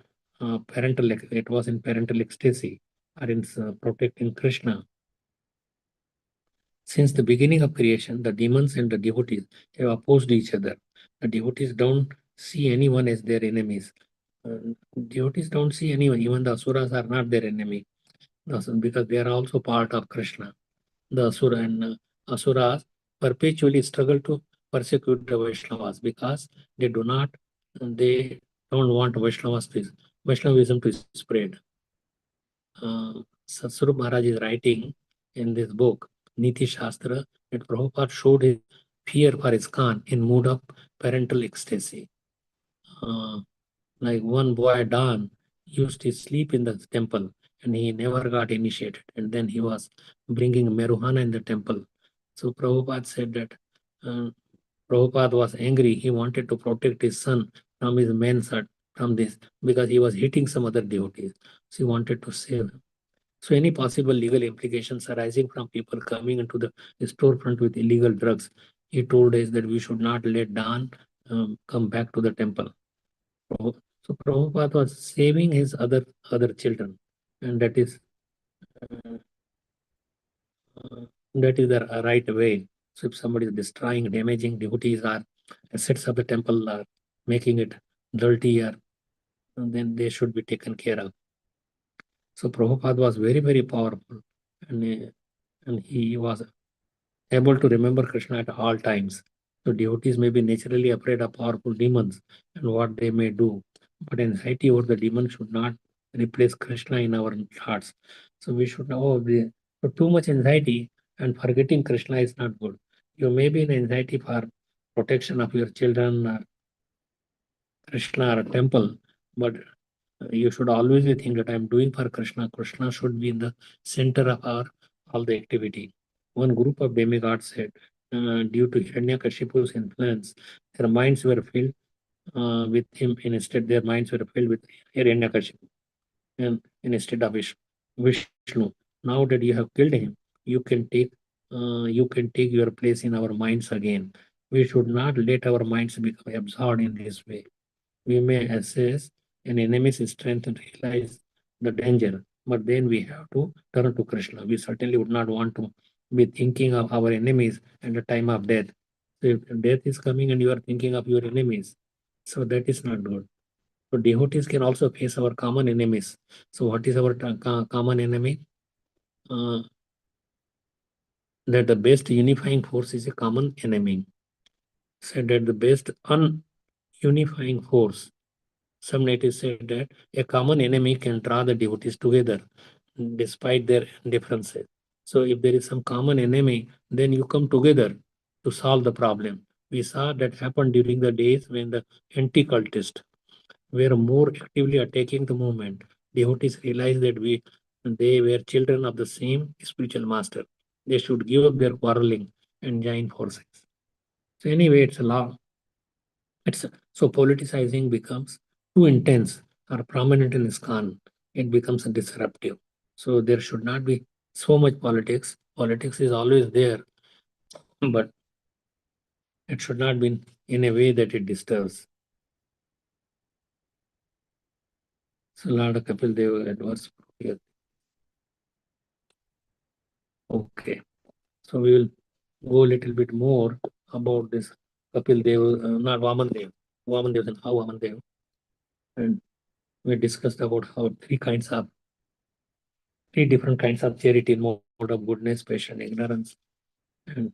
it was in parental ecstasy or in protecting Krishna. Since the beginning of creation, the demons and the devotees have opposed each other. The devotees don't see anyone as their enemies. Devotees don't see anyone, even the asuras are not their enemy, because they are also part of Krishna. The asura and asuras perpetually struggle to persecute the Vaishnavas because they don't want Vaishnavism to spread. Satsuru Maharaj is writing in this book, Niti Shastra, that Prabhupada showed his fear for his Khan in mood of parental ecstasy. Like one boy, Dan, used to sleep in the temple and he never got initiated. And then he was bringing marijuana in the temple. So Prabhupada said that Prabhupada was angry. He wanted to protect his son from his mansard, from this, because he was hitting some other devotees. So he wanted to save him. So any possible legal implications arising from people coming into the storefront with illegal drugs, he told us that we should not let Dan come back to the temple. So Prabhupada was saving his other children, and that is the right way. So if somebody is destroying, damaging devotees or assets of the temple, or making it dirty, or then they should be taken care of. So Prabhupada was very powerful, and he was able to remember Krishna at all times. So devotees may be naturally afraid of powerful demons and what they may do, but anxiety over the demon should not replace Krishna in our hearts. So we should know so too much anxiety and forgetting Krishna is not good. You may be in anxiety for protection of your children, or Krishna or a temple, but you should always think that I am doing for Krishna. Krishna should be in the center of all the activity. One group of demigods said, due to Hiranyakashipu's influence, their minds were filled with him. Instead, their minds were filled with Hiranyakashipu. and instead of Vishnu. Now that you have killed him, you can take your place in our minds again. We should not let our minds become absorbed in this way. We may assess an enemy's strength and realize the danger, but then we have to turn to Krishna. We certainly would not want to be thinking of our enemies at the time of death. So if death is coming and you are thinking of your enemies, so that is not good. So devotees can also face our common enemies. So what is our common enemy? That the best unifying force is a common enemy. Said that the best unifying force. Some natives said that a common enemy can draw the devotees together despite their differences. So if there is some common enemy, then you come together to solve the problem. We saw that happen during the days when the anti-cultists were more actively attacking the movement. Devotees realized that they were children of the same spiritual master. They should give up their quarreling and join forces. So anyway, it's a law. So politicizing becomes too intense or prominent in ISKCON. It becomes disruptive. So there should not be so much politics. Politics is always there, but it should not be in a way that it disturbs. So Lord Kapil Dev adverse. Okay. So we will go a little bit more about this Kapil Dev, not Vaman Dev. Vaman Dev and how Vaman Dev. And we discussed about how three different kinds of charity, mode of goodness, passion, ignorance. And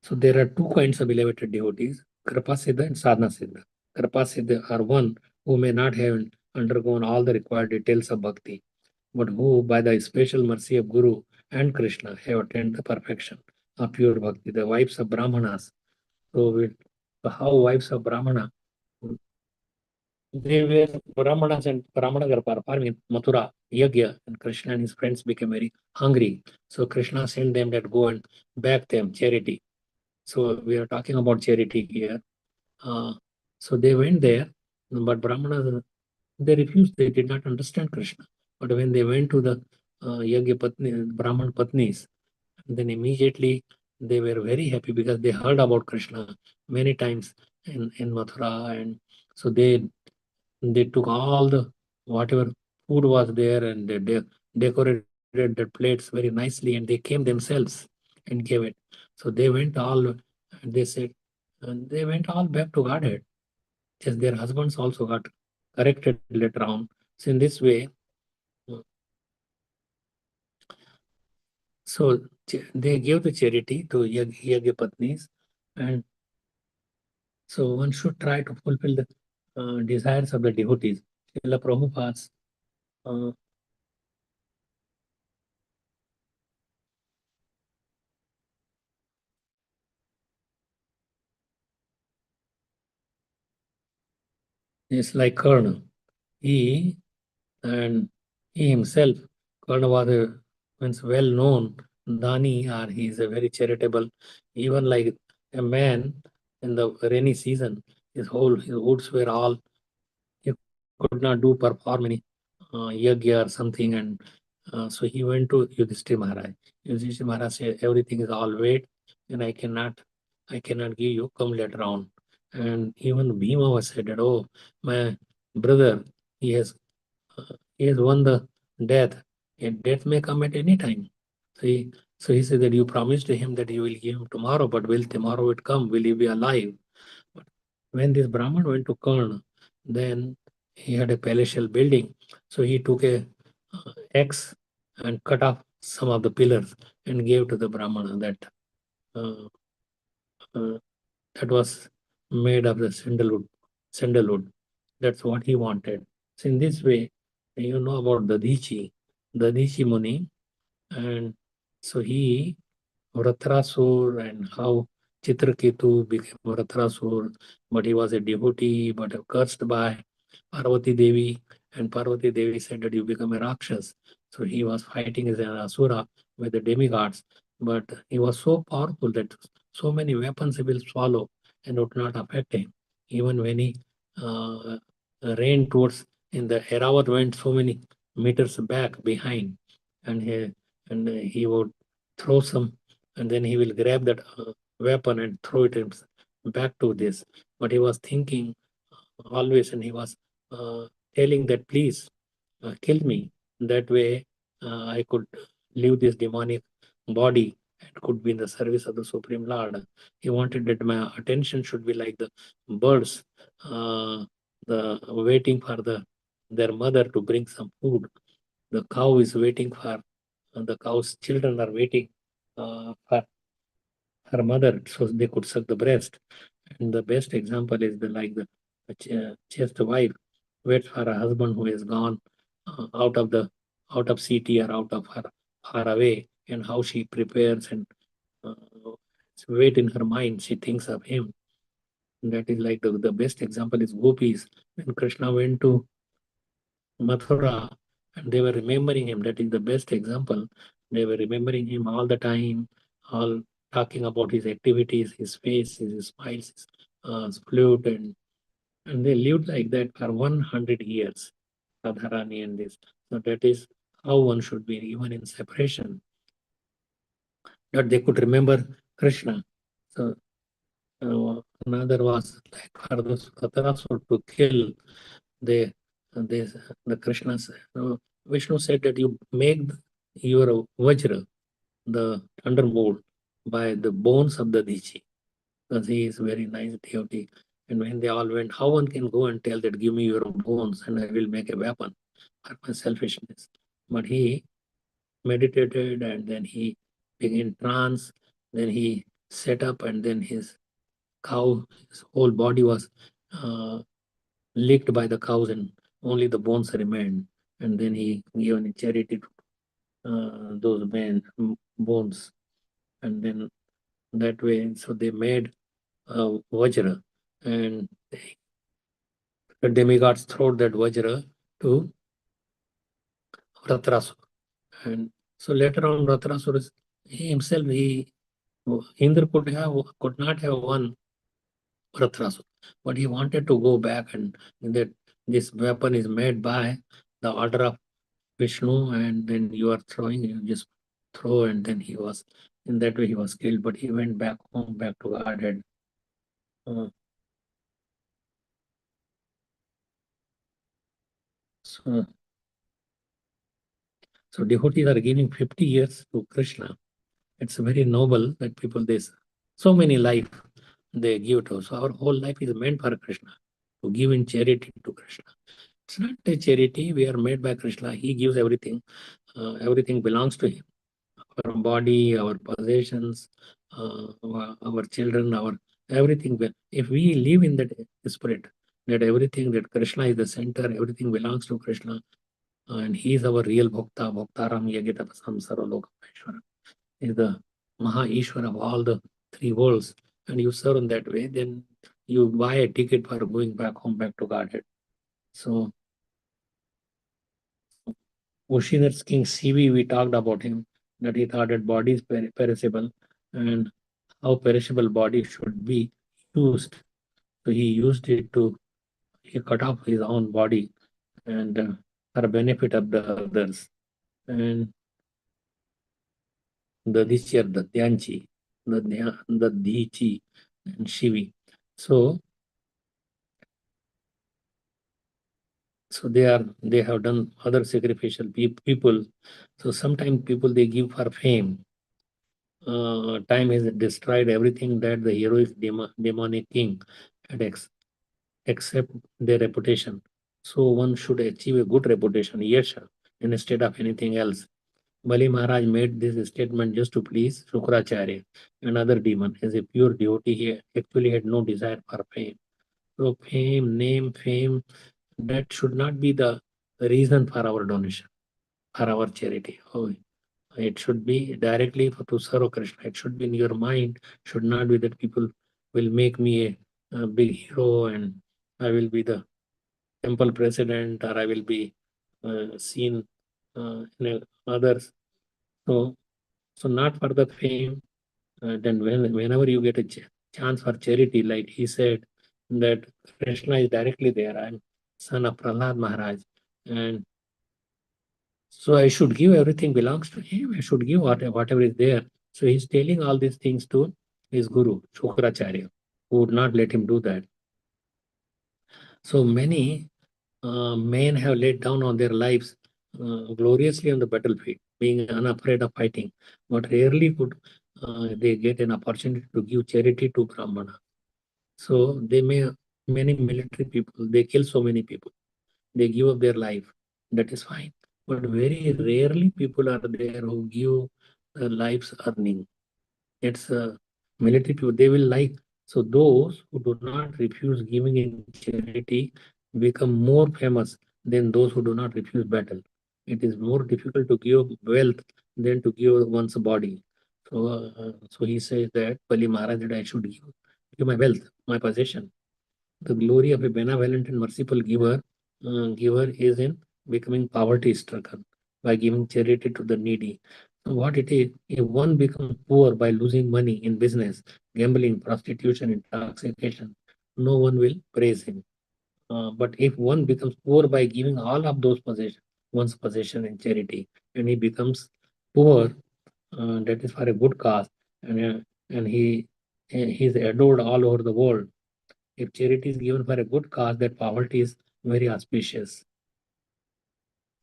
so there are two kinds of elevated devotees, Kripa Siddha and Sadhana Siddha. Kripa Siddha are one who may not have undergone all the required details of bhakti, but who, by the special mercy of Guru and Krishna, have attained the perfection of pure bhakti, the wives of Brahmanas. So how wives of Brahmana, they were Brahmanas, and Brahmana were performing in Mathura, Yagya, and Krishna and his friends became very hungry. So Krishna sent them that go and back them, charity. So we are talking about charity here. So they went there, but Brahmanas, they refused, they did not understand Krishna. But when they went to the Yagya Patni, Brahman Patnis, then immediately they were very happy because they heard about Krishna many times in Mathura. And so they took all the whatever food was there, and they decorated the plates very nicely, and they came themselves and gave it. So they went all, they said, they went all back to Godhead. Just their husbands also got corrected later on. So in this way, so they gave the charity to Yagya Patnis, and so one should try to fulfill the desires of the devotees. Srila Prabhupada's is like Karna. He himself, Karna was means well known Dani, or he is a very charitable. Even like a man in the rainy season, his woods were all, he could not perform any yagya or something, and so he went to Yudhishthira Maharaj. Yudhishthira Maharaj said, everything is all wait, and I cannot give you, come later on. And even Bhima was said that, oh, my brother, he has won the death, and death may come at any time. So he said that you promised to him that you will give him tomorrow, but will tomorrow it come? Will he be alive? But when this Brahman went to Karna, then he had a palatial building. So he took a axe and cut off some of the pillars and gave to the Brahmana that uh, that was made of the sandalwood. That's what he wanted. So in this way, you know about Dadichi Muni, and so he Vratrasur, and how Chitraketu became Vratrasur, but he was a devotee, but cursed by Parvati Devi, and Parvati Devi said that you become a Rakshas. So he was fighting as an Asura with the demigods, but he was so powerful that so many weapons he will swallow and would not affect him. Even when he ran towards in the Eravat went so many meters back behind, and he would throw some, and then he will grab that weapon and throw it back to this. But he was thinking always, and he was telling that, please kill me. That way I could leave this demonic body and could be in the service of the Supreme Lord. He wanted that my attention should be like the birds, waiting for their mother to bring some food. The cow is waiting for, the cow's children are waiting for her mother so they could suck the breast. And the best example is the chaste wife waits for a husband who is gone out of city or out of her far away, and how she prepares and uh, wait in her mind. She thinks of him. And that is like the best example is gopis. When Krishna went to Mathura and they were remembering him, that is the best example. They were remembering him all the time, all talking about his activities, his face, his smiles, his flute, and they lived like that for 100 years, Radharani and this. So that is how one should be, even in separation, that they could remember Krishna. So another was like for those Katarasur to kill, they the Krishna Vishnu said that you make your Vajra, the thunderbolt, by the bones of the Dichi, because he is very nice devotee. And when they all went, how one can go and tell that, give me your bones and I will make a weapon for my selfishness. But he meditated and then he became trance, then he set up, and then his cow, his whole body was licked by the cows and only the bones remained. And then he given charity to those men bones. And then that way, so they made Vajra, and the demigods throw that Vajra to Vratrasur. And so later on, Vratrasur himself, Indra could not have won Vratrasur, but he wanted to go back, and that this weapon is made by the order of Vishnu, and then you are throwing, you just throw, and then he was, in that way he was killed, but he went back home, back to Godhead. So devotees are giving 50 years to Krishna. It's very noble that people, so many life they give to us. So our whole life is meant for Krishna, to give in charity to Krishna. It's not a charity, we are made by Krishna. He gives everything. Everything belongs to him. Our body, our possessions, our children, our everything. If we live in that spirit, that everything, that Krishna is the center, everything belongs to Krishna, and he is our real Bhakta, Bhaktaram Yagitapasam Sarvaloka Maheshwara. He is the Maha Ishwara of all the three worlds, and you serve in that way, then you buy a ticket for going back home, back to Godhead. So Ushiner's King CV, we talked about him, that he thought that body is perishable, and how perishable body should be used. So he used it to, he cut off his own body and for benefit of the others. And the Dishya, the Dhyanchi, the Dhichi, and Shivi. So they have done other sacrificial people. So sometimes people, they give for fame. Time has destroyed everything that the heroic demonic king had except their reputation. So one should achieve a good reputation, yasha, instead of anything else. Bali Maharaj made this statement just to please Shukracharya, another demon. As a pure devotee, he actually had no desire for fame. So fame, that should not be the reason for our donation, for our charity. Oh, it should be directly to serve Krishna. It should be in your mind. Should not be that people will make me a big hero and I will be the temple president, or I will be seen in others. So not for the fame. Then whenever you get a chance for charity, like he said, that Krishna is directly there. I'm son of Prahlad Maharaj, and so I should give everything belongs to him. I should give whatever is there. So he's telling all these things to his guru, Shukracharya, who would not let him do that. So many men have laid down on their lives gloriously on the battlefield, being unafraid of fighting, but rarely could they get an opportunity to give charity to Brahmana. So many military people, they kill so many people, they give up their life. That is fine. But very rarely people are there who give their lives earning. It's military people, they will like. So those who do not refuse giving in charity become more famous than those who do not refuse battle. It is more difficult to give wealth than to give one's body. So he says that Bali Maharaj that I should give my wealth, my possession. The glory of a benevolent and merciful giver is in becoming poverty stricken by giving charity to the needy. So what it is, if one becomes poor by losing money in business, gambling, prostitution, intoxication, no one will praise him. But if one becomes poor by giving all of those one's possession in charity, and he becomes poor, that is for a good cause, and he is adored all over the world. If charity is given for a good cause, that poverty is very auspicious.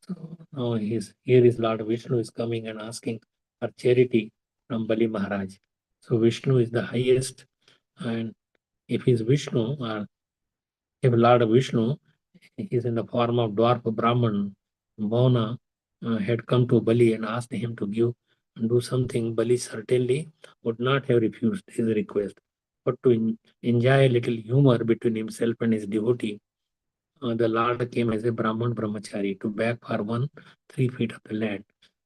So now here is Lord Vishnu is coming and asking for charity from Bali Maharaj. So Vishnu is the highest, and if he's Vishnu, or if Lord Vishnu is in the form of dwarf Brahman, Bhavana had come to Bali and asked him to give and do something, Bali certainly would not have refused his request. But to enjoy a little humor between himself and his devotee, the Lord came as a Brahman brahmachari to beg for 3 feet of the land.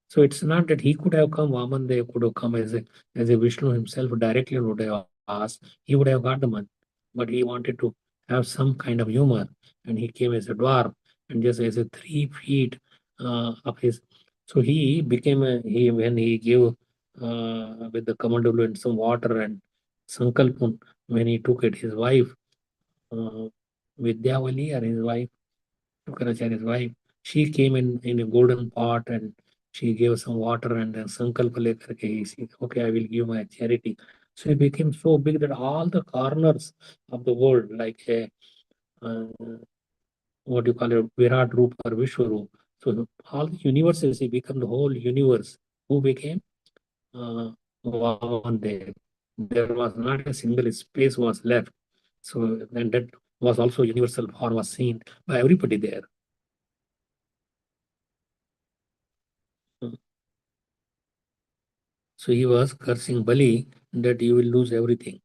So it's not that he could have come, Vamandev could have come as a Vishnu himself directly would have asked, he would have got the money. But he wanted to have some kind of humor, and he came as a dwarf and just as a 3 feet of his. So he became when he gave with the Kamandalu and some water and Sankalpun, when he took it, his wife, Vidyavali, or his wife, Shukracharya's wife, she came in a golden pot and she gave some water and then sankalpa lekar ke he said, okay, I will give my charity. So it became so big that all the corners of the world, like a what you call it, Virat Roop or Vishwaroop. So all the universes, he became the whole universe. Who became Vamandev. There was not a single space was left. So then that was also universal form was seen by everybody there. So he was cursing Bali that you will lose everything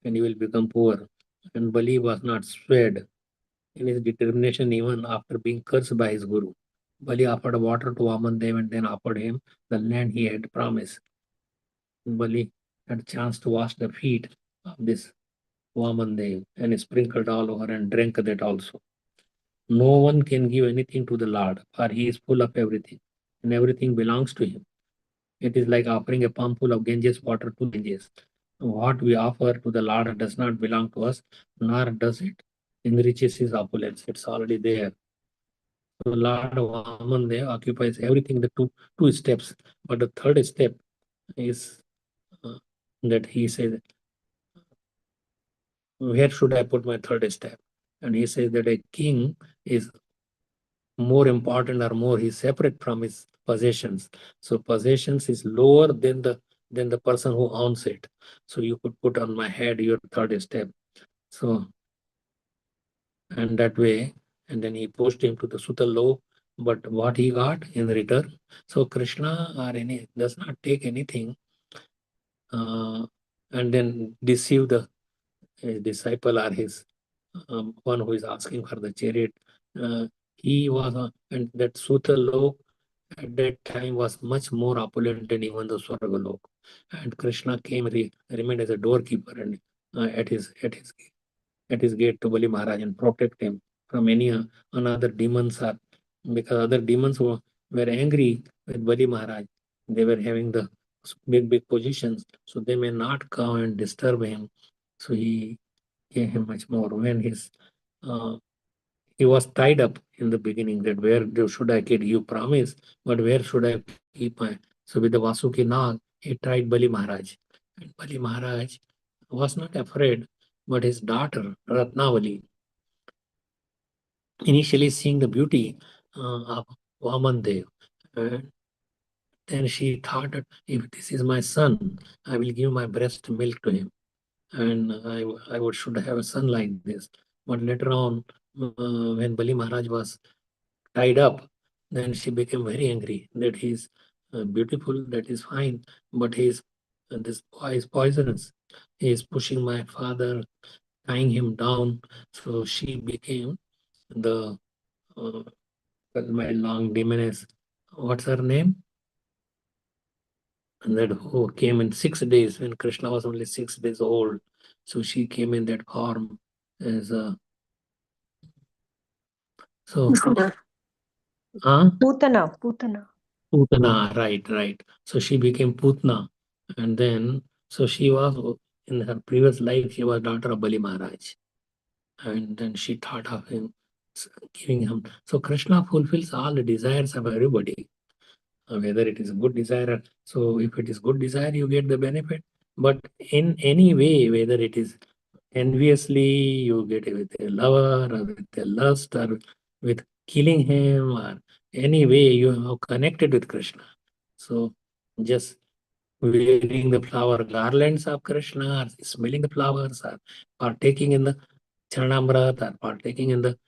and you will become poor. And Bali was not swayed in his determination even after being cursed by his guru. Bali offered water to Vamandev and then offered him the land he had promised. Bali had a chance to wash the feet of this Vamandev and he sprinkled all over and drank that also. No one can give anything to the Lord, for he is full of everything, and everything belongs to him. It is like offering a palm full of Ganges water to Ganges. What we offer to the Lord does not belong to us, nor does it enriches his opulence. It's already there. So Lord Vamandev occupies everything, the two steps. But the third step is that he says, where should I put my third step? And he says that a king is more important or more, he's separate from his possessions. So possessions is lower than the person who owns it. So you could put on my head your third step. So and that way, and then he pushed him to the Sutalo. But what he got in return, so Krishna or any does not take anything and then deceive the disciple or his one who is asking for the chariot. He was and that Sutalok at that time was much more opulent than even the Swargalok. And Krishna came, remained as a doorkeeper and at his gate to Bali Maharaj and protect him from any another demons or because other demons were angry with Bali Maharaj. They were having the big positions, so they may not come and disturb him. So he gave him much more. When he was tied up in the beginning, that where should I keep, you promise, but where should I keep my, so with the Vasuki Nag, he tried Bali Maharaj. And Bali Maharaj was not afraid, but his daughter, Ratnavali, initially seeing the beauty of Vaman Dev, then she thought that if this is my son, I will give my breast milk to him, and I should have a son like this. But later on, when Bali Maharaj was tied up, then she became very angry that he's beautiful, that is fine, but this boy is poisonous. He is pushing my father, tying him down. So she became the my long demoness. What's her name? And that who came in 6 days when Krishna was only 6 days old. So she came in that form as a. So, Putana. Putana, right. So she became Putna, and then so she was in her previous life she was daughter of Bali Maharaj, and then she thought of him giving him. So Krishna fulfills all the desires of everybody, whether it is a good desire. So if it is good desire, you get the benefit. But in any way, whether it is enviously, you get it with a lover or with a lust or with killing him or any way you are connected with Krishna. So just wearing the flower garlands of Krishna, or smelling the flowers, or partaking in the Charanamrit, or partaking in the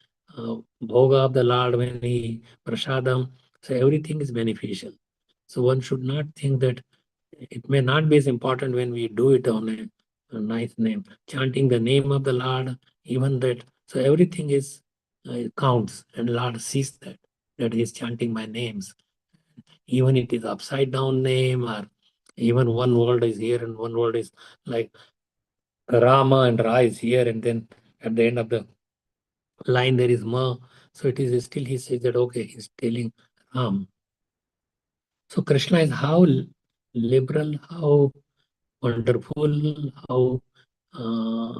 bhoga of the Lord when he prasadam. So everything is beneficial. So one should not think that it may not be as important when we do it on a nice name, chanting the name of the Lord, even that. So everything is counts, and Lord sees that he is chanting my names. Even it is upside down name, or even one word is here and one word is like Rama and Ra is here, and then at the end of the line there is Ma. So it is still he says that okay, he's telling Ram. So Krishna is how liberal, how wonderful, how uh,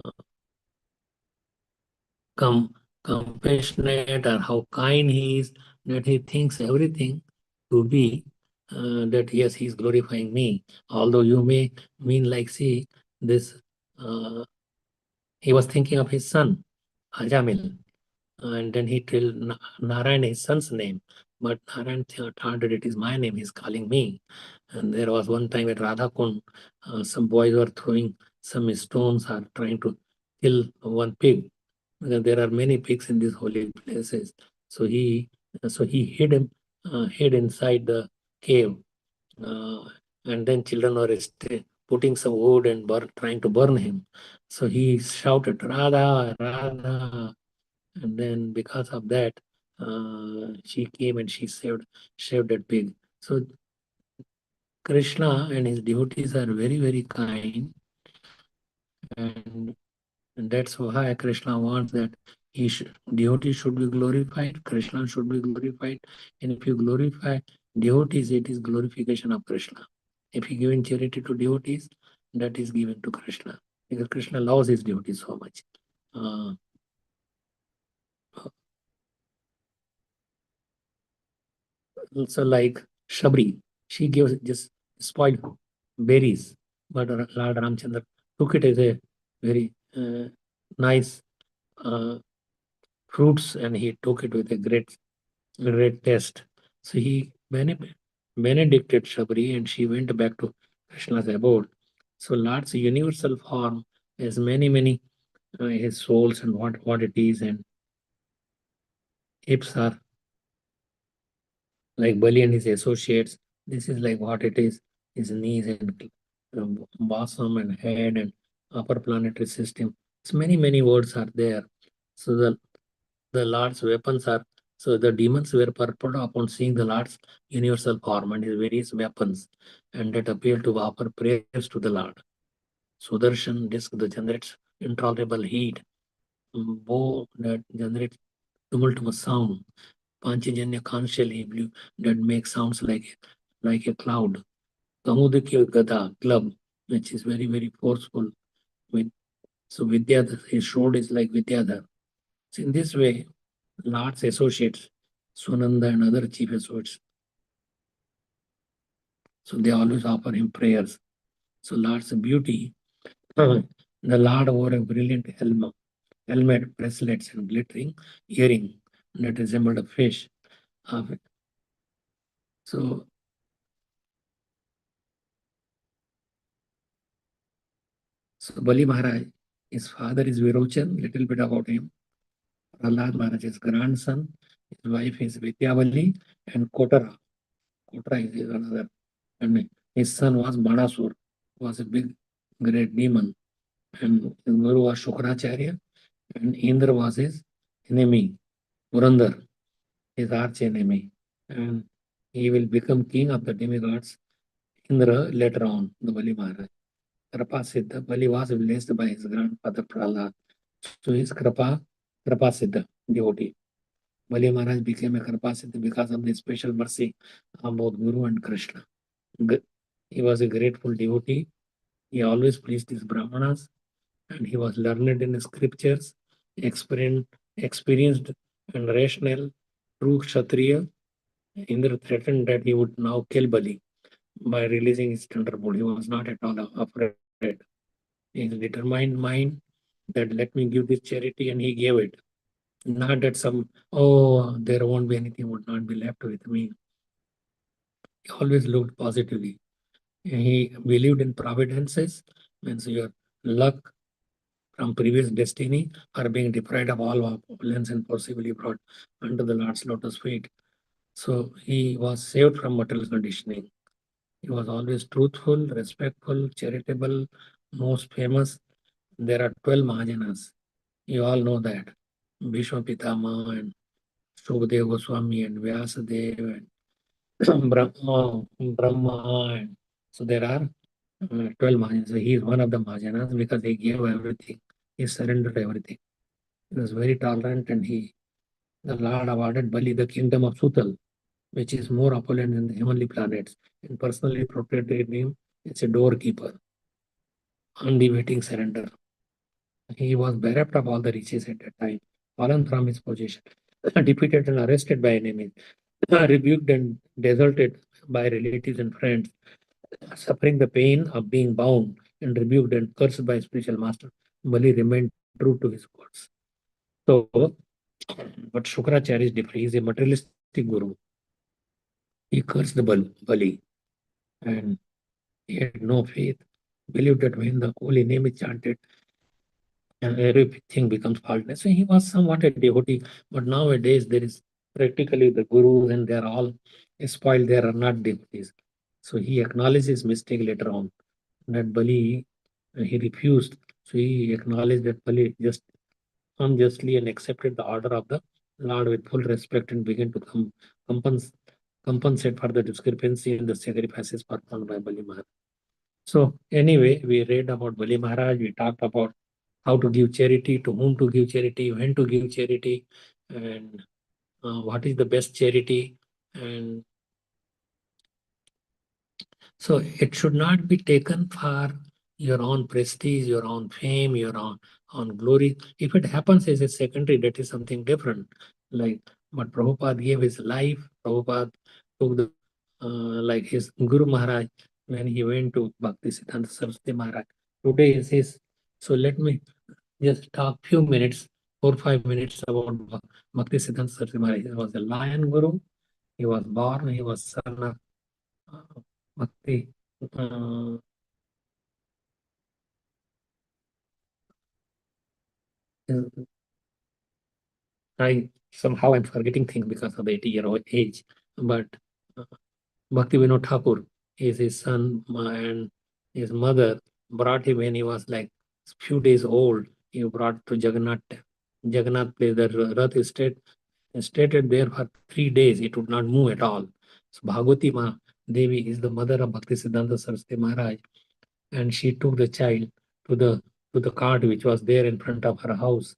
compassionate, or how kind he is, that he thinks everything to be that yes, he is glorifying me. Although you may mean like, see, this he was thinking of his son, Ajamil, and then he told Narayan his son's name, but Narayan thought that it is my name, he's calling me. And there was one time at Radhakund, some boys were throwing some stones or trying to kill one pig. There are many pigs in these holy places. So he hid inside the cave, and then children were putting some wood and trying to burn him. So he shouted, Radha, Radha. And then because of that, she came and she saved that pig. So Krishna and his devotees are very, very kind, and that's why Krishna wants that devotees should be glorified, Krishna should be glorified, and if you glorify devotees, it is glorification of Krishna. If you give charity to devotees, that is given to Krishna, because Krishna loves his devotees so much. Also like Shabri, she gives just spoiled berries, but Lord Ramchandra took it as a very nice fruits, and he took it with a great taste. So he benedicted Shabri, and she went back to Krishna's abode. So Lord's universal form has many his souls and what it is, and hips are like Bali and his associates. This is like what it is, his knees and bosom and head and upper planetary system. So many words are there. So the Lord's weapons are, so the demons were purport upon seeing the Lord's universal form and his various weapons, and that appeal to offer prayers to the Lord. Sudarshan disc that generates intolerable heat, bow that generates tumultuous sound, Panchajanya constantly blue that makes sounds like a cloud. Kamudikya Gada club, which is very forceful. So Vidyadhar, his sword is like Vidyadhar. So in this way, Lord's associates, Sunanda and other chief associates. So they always offer him prayers. So Lord's beauty, the Lord wore a brilliant helmet, bracelets, and glittering earring that resembled a fish. So Bali Maharaj, his father is Virochan, little bit about him. Prahlad Maharaj's grandson, his wife is Vidyavali, and Kotara. Kotara is another. And his son was Banasur, was a big, great demon. And his guru was Shukracharya, and Indra was his enemy, Purandar, his arch enemy. And he will become king of the demigods, Indra, later on, the Bali Maharaj. Krapa Siddha, Bali was blessed by his grandfather Prahlad. So his Krapa Siddha devotee. Bali Maharaj became a Krapa Siddha because of the special mercy of both Guru and Krishna. He was a grateful devotee. He always pleased his Brahmanas, and he was learned in the scriptures, experienced and rational, true Kshatriya. Indra threatened that he would now kill Bali by releasing his thunderbolt. He was not at all afraid. His determined mind that let me give this charity, and he gave it. Not that there won't be anything, would not be left with me. He always looked positively. He believed in providences, means your luck from previous destiny are being deprived of all opulence and possibly brought under the Lord's lotus feet. So he was saved from material conditioning. He was always truthful, respectful, charitable, most famous. There are 12 Mahajanas. You all know that. Bhishma Pitama and Shukdev Goswami and Vyasadeva and Brahma. And so there are 12 Mahajanas. So he is one of the Mahajanas because he gave everything. He surrendered everything. He was very tolerant, and the Lord awarded Bali the kingdom of Sutal, which is more opulent than the heavenly planets. And personally proprietary name, it's a doorkeeper, undeviating surrender. He was bereft of all the riches at that time, fallen from his position, defeated and arrested by enemies, rebuked and deserted by relatives and friends, suffering the pain of being bound and rebuked and cursed by spiritual master. Bali remained true to his words. So, but Shukracharya is different. He is a materialistic guru. He cursed the Bali, and he had no faith. Believed that when the holy name is chanted, and everything becomes faultless. So he was somewhat a devotee, but nowadays there is practically the gurus and they are all spoiled. They are not devotees. So he acknowledged his mistake later on, that Bali, he refused. So he acknowledged that Bali just unjustly and accepted the order of the Lord with full respect and began to compensate for the discrepancy in the sacrifices performed by Bali Maharaj. So anyway, we read about Bali Maharaj, we talked about how to give charity, to whom to give charity, when to give charity, and what is the best charity. And so it should not be taken for your own prestige, your own fame, your own glory. If it happens as a secondary, that is something different. But Prabhupada gave his life. Prabhupada took like his Guru Maharaj when he went to Bhakti Siddhanta Saraswati Maharaj. Today is his. So let me just talk few minutes, 4-5 minutes about Bhakti Siddhanta Saraswati Maharaj. He was a lion guru. He was born. He was son of Bhakti. I'm forgetting things because of the 80-year-old age, but Bhakti Vinod Thakur is his son, and his mother brought him when he was like few days old. He brought to Jagannath place. The Rath stayed there for 3 days. It would not move at all. So Bhagavati Ma Devi is the mother of Bhakti Siddhanta Saraswati Maharaj, and she took the child to the cart which was there in front of her house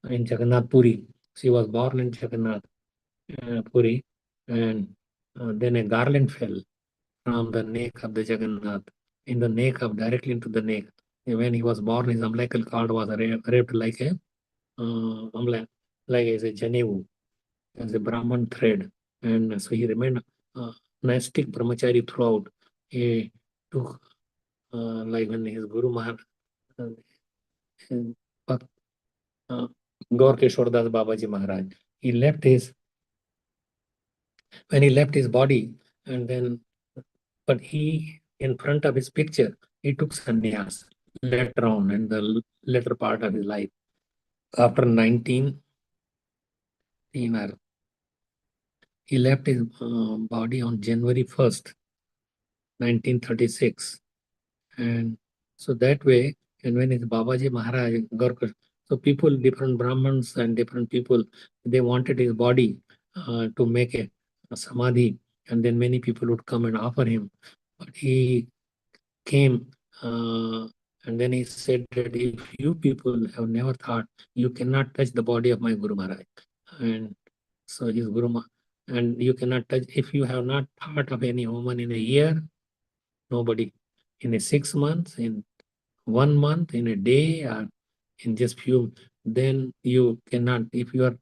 in Jagannath Puri. She was born in Jagannath Puri, and then a garland fell from the neck of the Jagannath, directly into the neck. And when he was born, his umbilical cord was wrapped like a as a janevu. as a Brahman thread, and so he remained monastic brahmachari throughout. He took like when his Guru Maharaj, Gaur Keshwar Das Babaji Maharaj, he left his body, and then but he, in front of his picture, he took sannyas later on in the later part of his life. After 19, he left his body on January 1st, 1936. And so that way, and when his Babaji Maharaj, Gorkha, so people, different Brahmins and different people, they wanted his body to make a samadhi, and then many people would come and offer him. But he came and then he said that if you people have never thought, you cannot touch the body of my Guru Maharaj. And so his and you cannot touch, if you have not thought of any woman in a year, nobody, in a 6 months, in 1 month, in a day, or in just few, then you cannot, if you are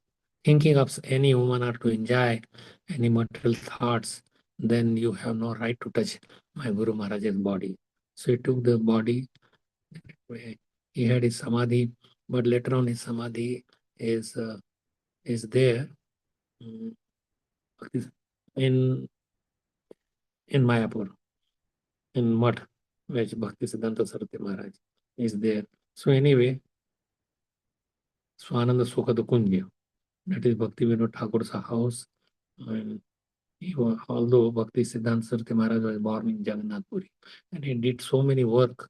thinking of any woman or to enjoy any material thoughts, then you have no right to touch my Guru Maharaj's body. So he took the body, he had his samadhi, but later on his samadhi is there in Mayapur, in Math, which Bhakti Siddhanta Saraswati Maharaj is there. So anyway, Swananda Sukhada Kunja, that is Bhakti Vinod Thakur's house. And although Bhakti Siddhanta Saraswati Maharaj was born in Jagannath Puri, and he did so many work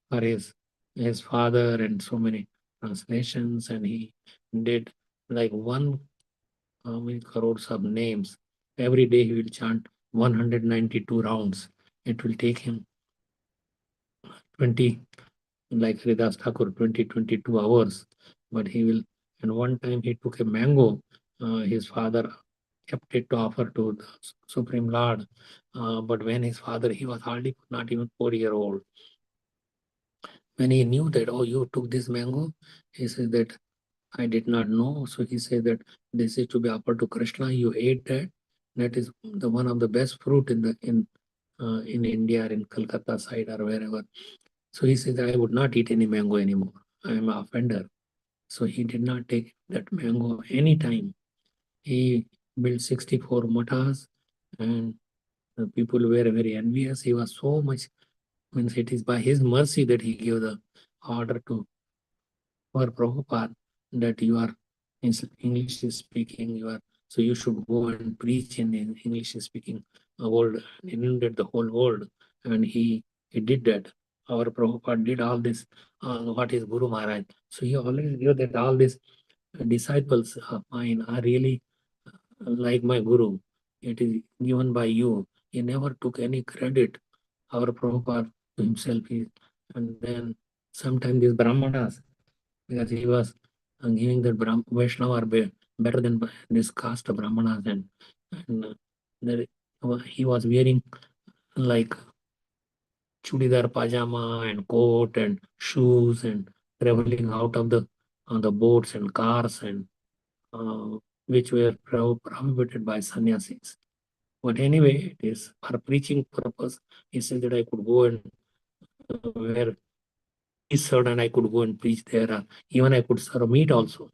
for his father and so many translations, and he did like how many crores of names. Every day he will chant 192 rounds. It will take him 20, like Haridas Thakur, 22 hours. But he will, and one time he took a mango, his father kept it to offer to the Supreme Lord. But when his father, he was hardly not even 4-year old. When he knew that, oh, you took this mango, he said that I did not know. So he said that this is to be offered to Krishna. You ate that. That is the one of the best fruit in India or in Calcutta side or wherever. So he said that I would not eat any mango anymore. I am an offender. So he did not take that mango any time. He built 64 matas, and the people were very envious. He was so much, means it is by his mercy that he gave the order to for Prabhupada that you are English speaking, so you should go and preach in English speaking world, inundate the whole world. And he did that. Our Prabhupada did all this. What is Guru Maharaj? So he always knew that all these disciples of mine are really like my Guru. It is given by you. He never took any credit. Our Prabhupada to himself. And then sometimes these Brahmanas, because he was giving that Vaishnava are better than this caste of Brahmanas, and he was wearing like chudidar pajama and coat and shoes and traveling out of on the boats and cars, and which were prohibited by sannyasis. But anyway, it is for preaching purpose. He said that I could go and wear this shirt and I could go and preach there. Even I could serve meat also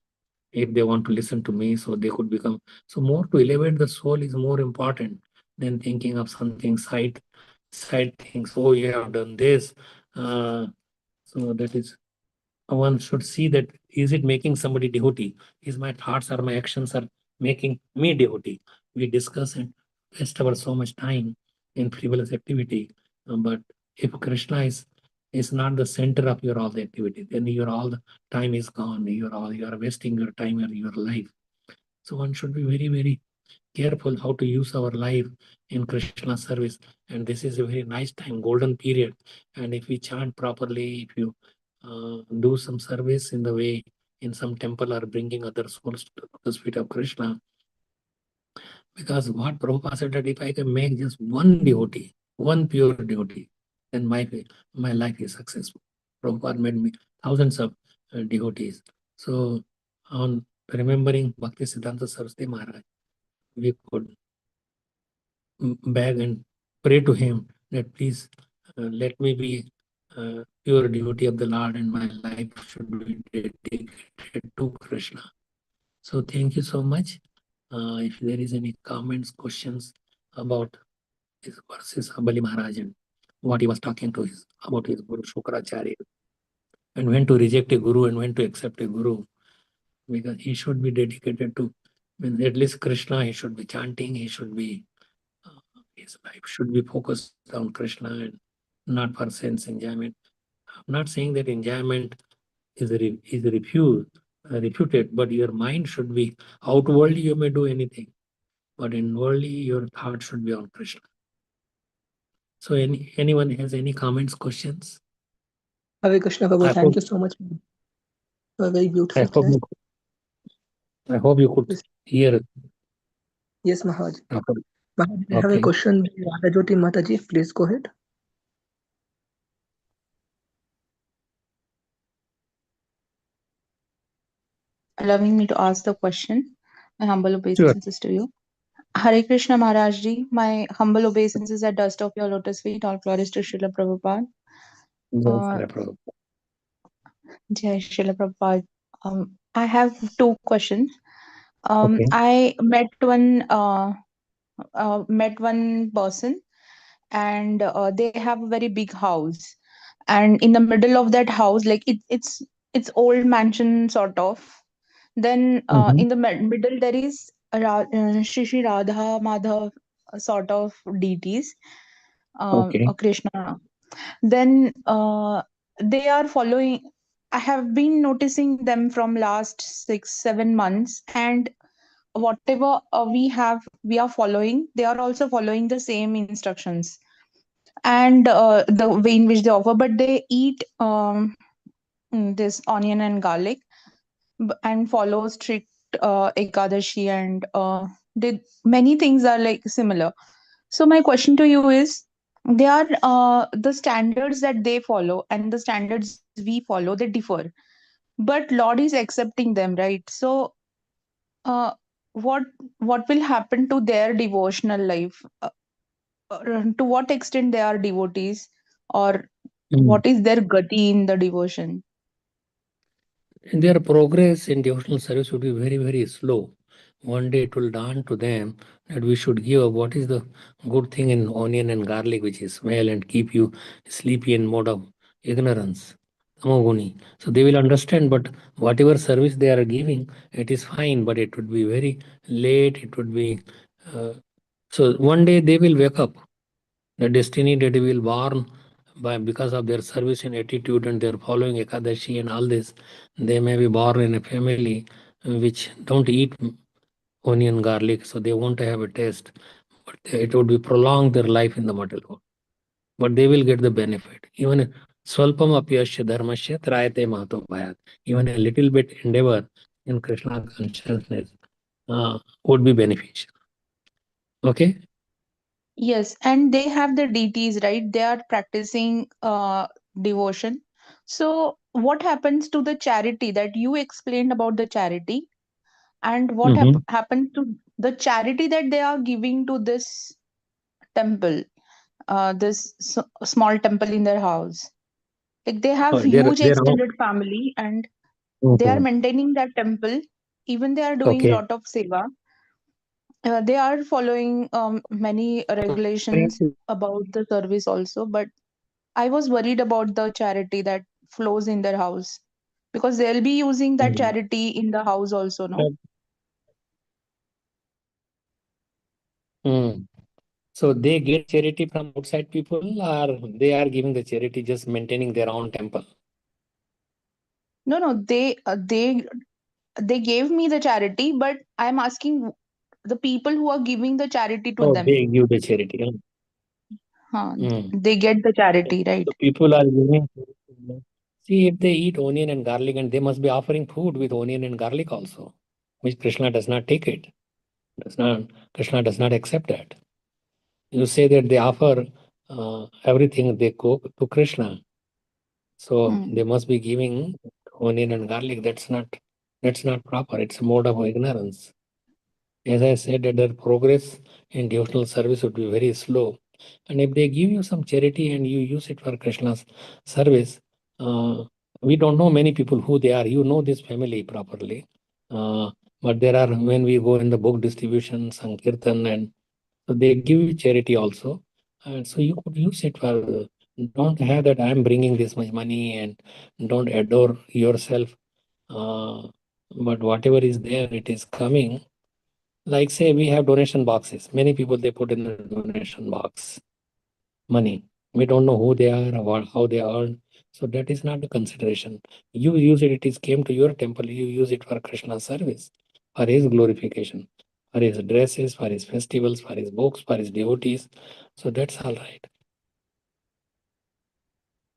if they want to listen to me, so they could become. So more to elevate the soul is more important than thinking of something side things. Oh, you have done this. So that is, one should see that, is it making somebody devotee? Is my thoughts or my actions are making me devotee? We discuss and waste our so much time in frivolous activity. But if Krishna is not the center of your all the activity, then your all the time is gone. You are wasting your time or your life. So one should be very, very careful how to use our life in Krishna service. And this is a very nice time, golden period. And if we chant properly, if you do some service in the way, in some temple, or bringing other souls to the feet of Krishna. Because what Prabhupada said, that if I can make just one devotee, one pure devotee, then my life is successful. Prabhupada made me thousands of devotees. So on remembering Bhakti Siddhanta Saraswati Maharaj, we could beg and pray to him that please let me be pure devotee of the Lord and my life should be dedicated to Krishna. So thank you so much. If there is any comments, questions about these verses of Bali Maharaj and what he was talking to his about his Guru Shukracharya, and when to reject a Guru and when to accept a Guru, because he should be dedicated to, at least Krishna, he should be chanting, he should be, his life should be focused on Krishna and not for sense enjoyment. I'm not saying that enjoyment is refuted, but your mind should be, outwardly you may do anything, but inwardly your thought should be on Krishna. So anyone has any comments, questions? Hare Krishna, Prabhu. I Thank hope, you so much for a very I beautiful hope, class. I hope you could Yes, hear. yes, Maharaj. Okay. Maharaj, I have a Okay. question. Radhajoti Mataji, please go ahead. Allowing me to ask the question. My humble Sure. obeisances to you. Hare Krishna Maharaj Ji, my humble obeisances at dust of your lotus feet. All glories to Srila Prabhupada. Yes, Prabhu. Jai Srila Prabhupada. I have two questions. Okay. I met one person, and they have a very big house, and in the middle of that house, like it's old mansion sort of. Then Mhm. in the middle there is Shri Radha Madhav sort of deities, Okay. Krishna. Then they are following. I have been noticing them from last 6-7 months, and whatever we are following, they are also following the same instructions and the way in which they offer. But they eat this onion and garlic and follow strict ekadashi, and many things are like similar. So my question to you is, they are the standards that they follow and the standards we follow, they differ, but Lord is accepting them, right? So uh, what what will happen to their devotional life? To what extent they are devotees, or Mm. what is their gati in the devotion? And their progress in devotional service would be very, very slow. One day it will dawn to them that we should give up what is the good thing in onion and garlic, which is smell and keep you sleepy in mode of ignorance. Tamoguni. So they will understand, but whatever service they are giving, it is fine, but it would be very late. It would be so one day they will wake up. The destiny that they will born by because of their service and attitude and their following Ekadashi and all this, they may be born in a family which don't eat onion garlic, so they won't have a taste. But it would be prolong their life in the material world. But they will get the benefit. Even swalpam apyasya dharmasya trayate mahato bhayat. Even a little bit endeavor in Krishna consciousness would be beneficial. Okay? Yes, and they have the deities, right? They are practicing devotion. So what happens to the charity that you explained about the charity, and what Mm-hmm. happens to the charity that they are giving to this temple, this small temple in their house? Like they have huge They're all, extended family, and they are Mhm. maintaining that temple. Even they are doing Okay. lot of seva. They are following many regulations about the service also, but I was worried about the charity that flows in their house, because they'll be using that Mm. charity in the house also, no? Mm. So they get charity from outside people, or they are giving the charity just maintaining their own temple? No, no, they gave me the charity, but I'm asking the people who are giving the charity to Oh, them. they give the charity. Huh? Huh, Mm. they get the charity, right? So people are giving. See, if they eat onion and garlic, and they must be offering food with onion and garlic also, which Krishna does not take it. Krishna does not accept that. You say that they offer everything they cook to Krishna. So Hmm. they must be giving onion and garlic. That's not proper. It's a mode of ignorance. As I said, that their progress in devotional service would be very slow. And if they give you some charity and you use it for Krishna's service, we don't know many people who they are. You know this family properly. But there are, when we go in the book distribution, Sankirtan, and so they give you charity also. And so you could use it for, don't have that I'm bringing this much money and don't adore yourself. But whatever is there, it is coming. Like say we have donation boxes. Many people, they put in the donation box money. We don't know who they are or how they earn. So that is not the consideration. You use it, it is came to your temple, you use it for Krishna's service, for his glorification, for his dresses, for his festivals, for his books, for his devotees. So that's all right.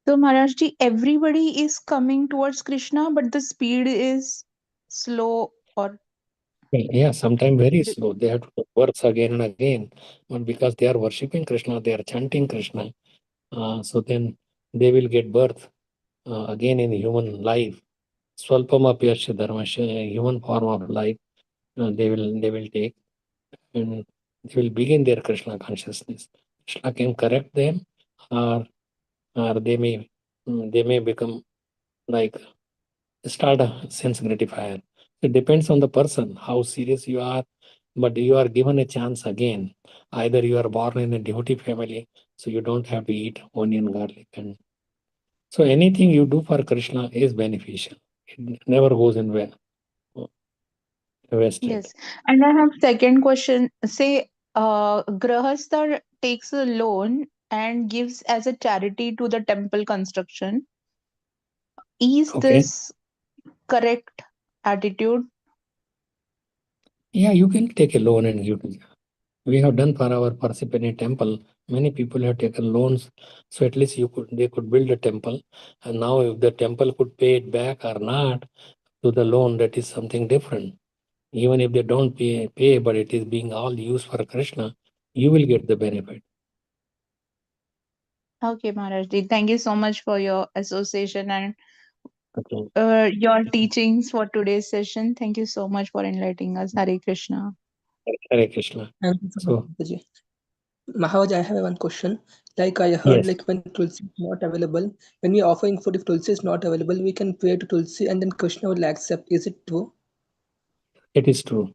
So Maharajji, everybody is coming towards Krishna, but the speed is slow or Yeah, sometimes very slow. They have to do works again and again. But because they are worshipping Krishna, they are chanting Krishna. So then they will get birth again in human life. Swalpamapyasya dharmasya, human form of life, they will take, and they will begin their Krishna consciousness. Krishna can correct them, or they may become like start a sense gratifier. It depends on the person how serious you are, but you are given a chance again. Either you are born in a devotee family, so you don't have to eat onion, garlic, and so anything you do for Krishna is beneficial. It never goes in wasted. yes. And I have second question. Say Grahastha takes a loan and gives as a charity to the temple construction. Is Okay. this correct attitude? Yeah, you can take a loan and give to them. We have done for our Parsippany temple. Many people have taken loans, so at least they could build a temple. And now, if the temple could pay it back or not to the loan, that is something different. Even if they don't pay, but it is being all used for Krishna, you will get the benefit. Okay, Maharajji. Thank you so much for your association and Okay. your teachings for today's session. Thank you so much for enlightening us. Hare Krishna. Hare Krishna. Thank you so much, So, Mataji. Maharaj, I have one question. Like I heard, yes, like when Tulsi is not available, when we are offering food, if Tulsi is not available, we can pray to Tulsi and then Krishna will accept. Is it true? it is true.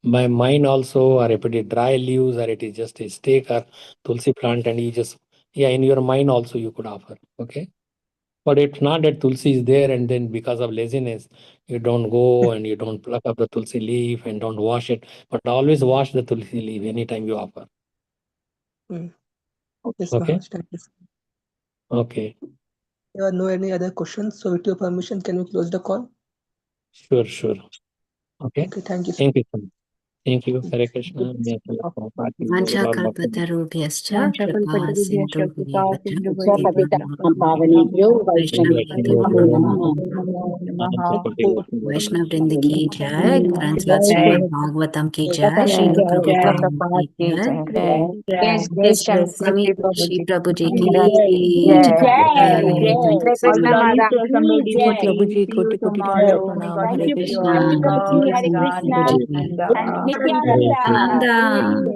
My mind also, or if it is dry leaves, or it is just a stake or tulsi plant, and you just, in your mind also you could offer. Okay. But it's not that tulsi is there and then because of laziness, you don't go and you don't pluck up the tulsi leaf and don't wash it, but always wash the tulsi leaf anytime you offer. Yes, Okay. Maharaj, thank you. Okay. There are no any other questions. So with your permission, can we close the call? Sure. Okay. Okay, thank you. Thank you. Thank you. Hare Krishna. Vanchakalpatarubhyascha kripa sindhu पावनेभ्यो वैष्णवेभ्यो नमः वैष्णव वृंद की जय ग्रंथराज श्रीमद् भागवतम की जय श्रील प्रभुपाद की जय श्री समीक श्री प्रभु जी की प्रभु जी कोटि कोटि दंडवत प्रणाम हरे कृष्णा कृष्णा हरे कृष्णा आनंद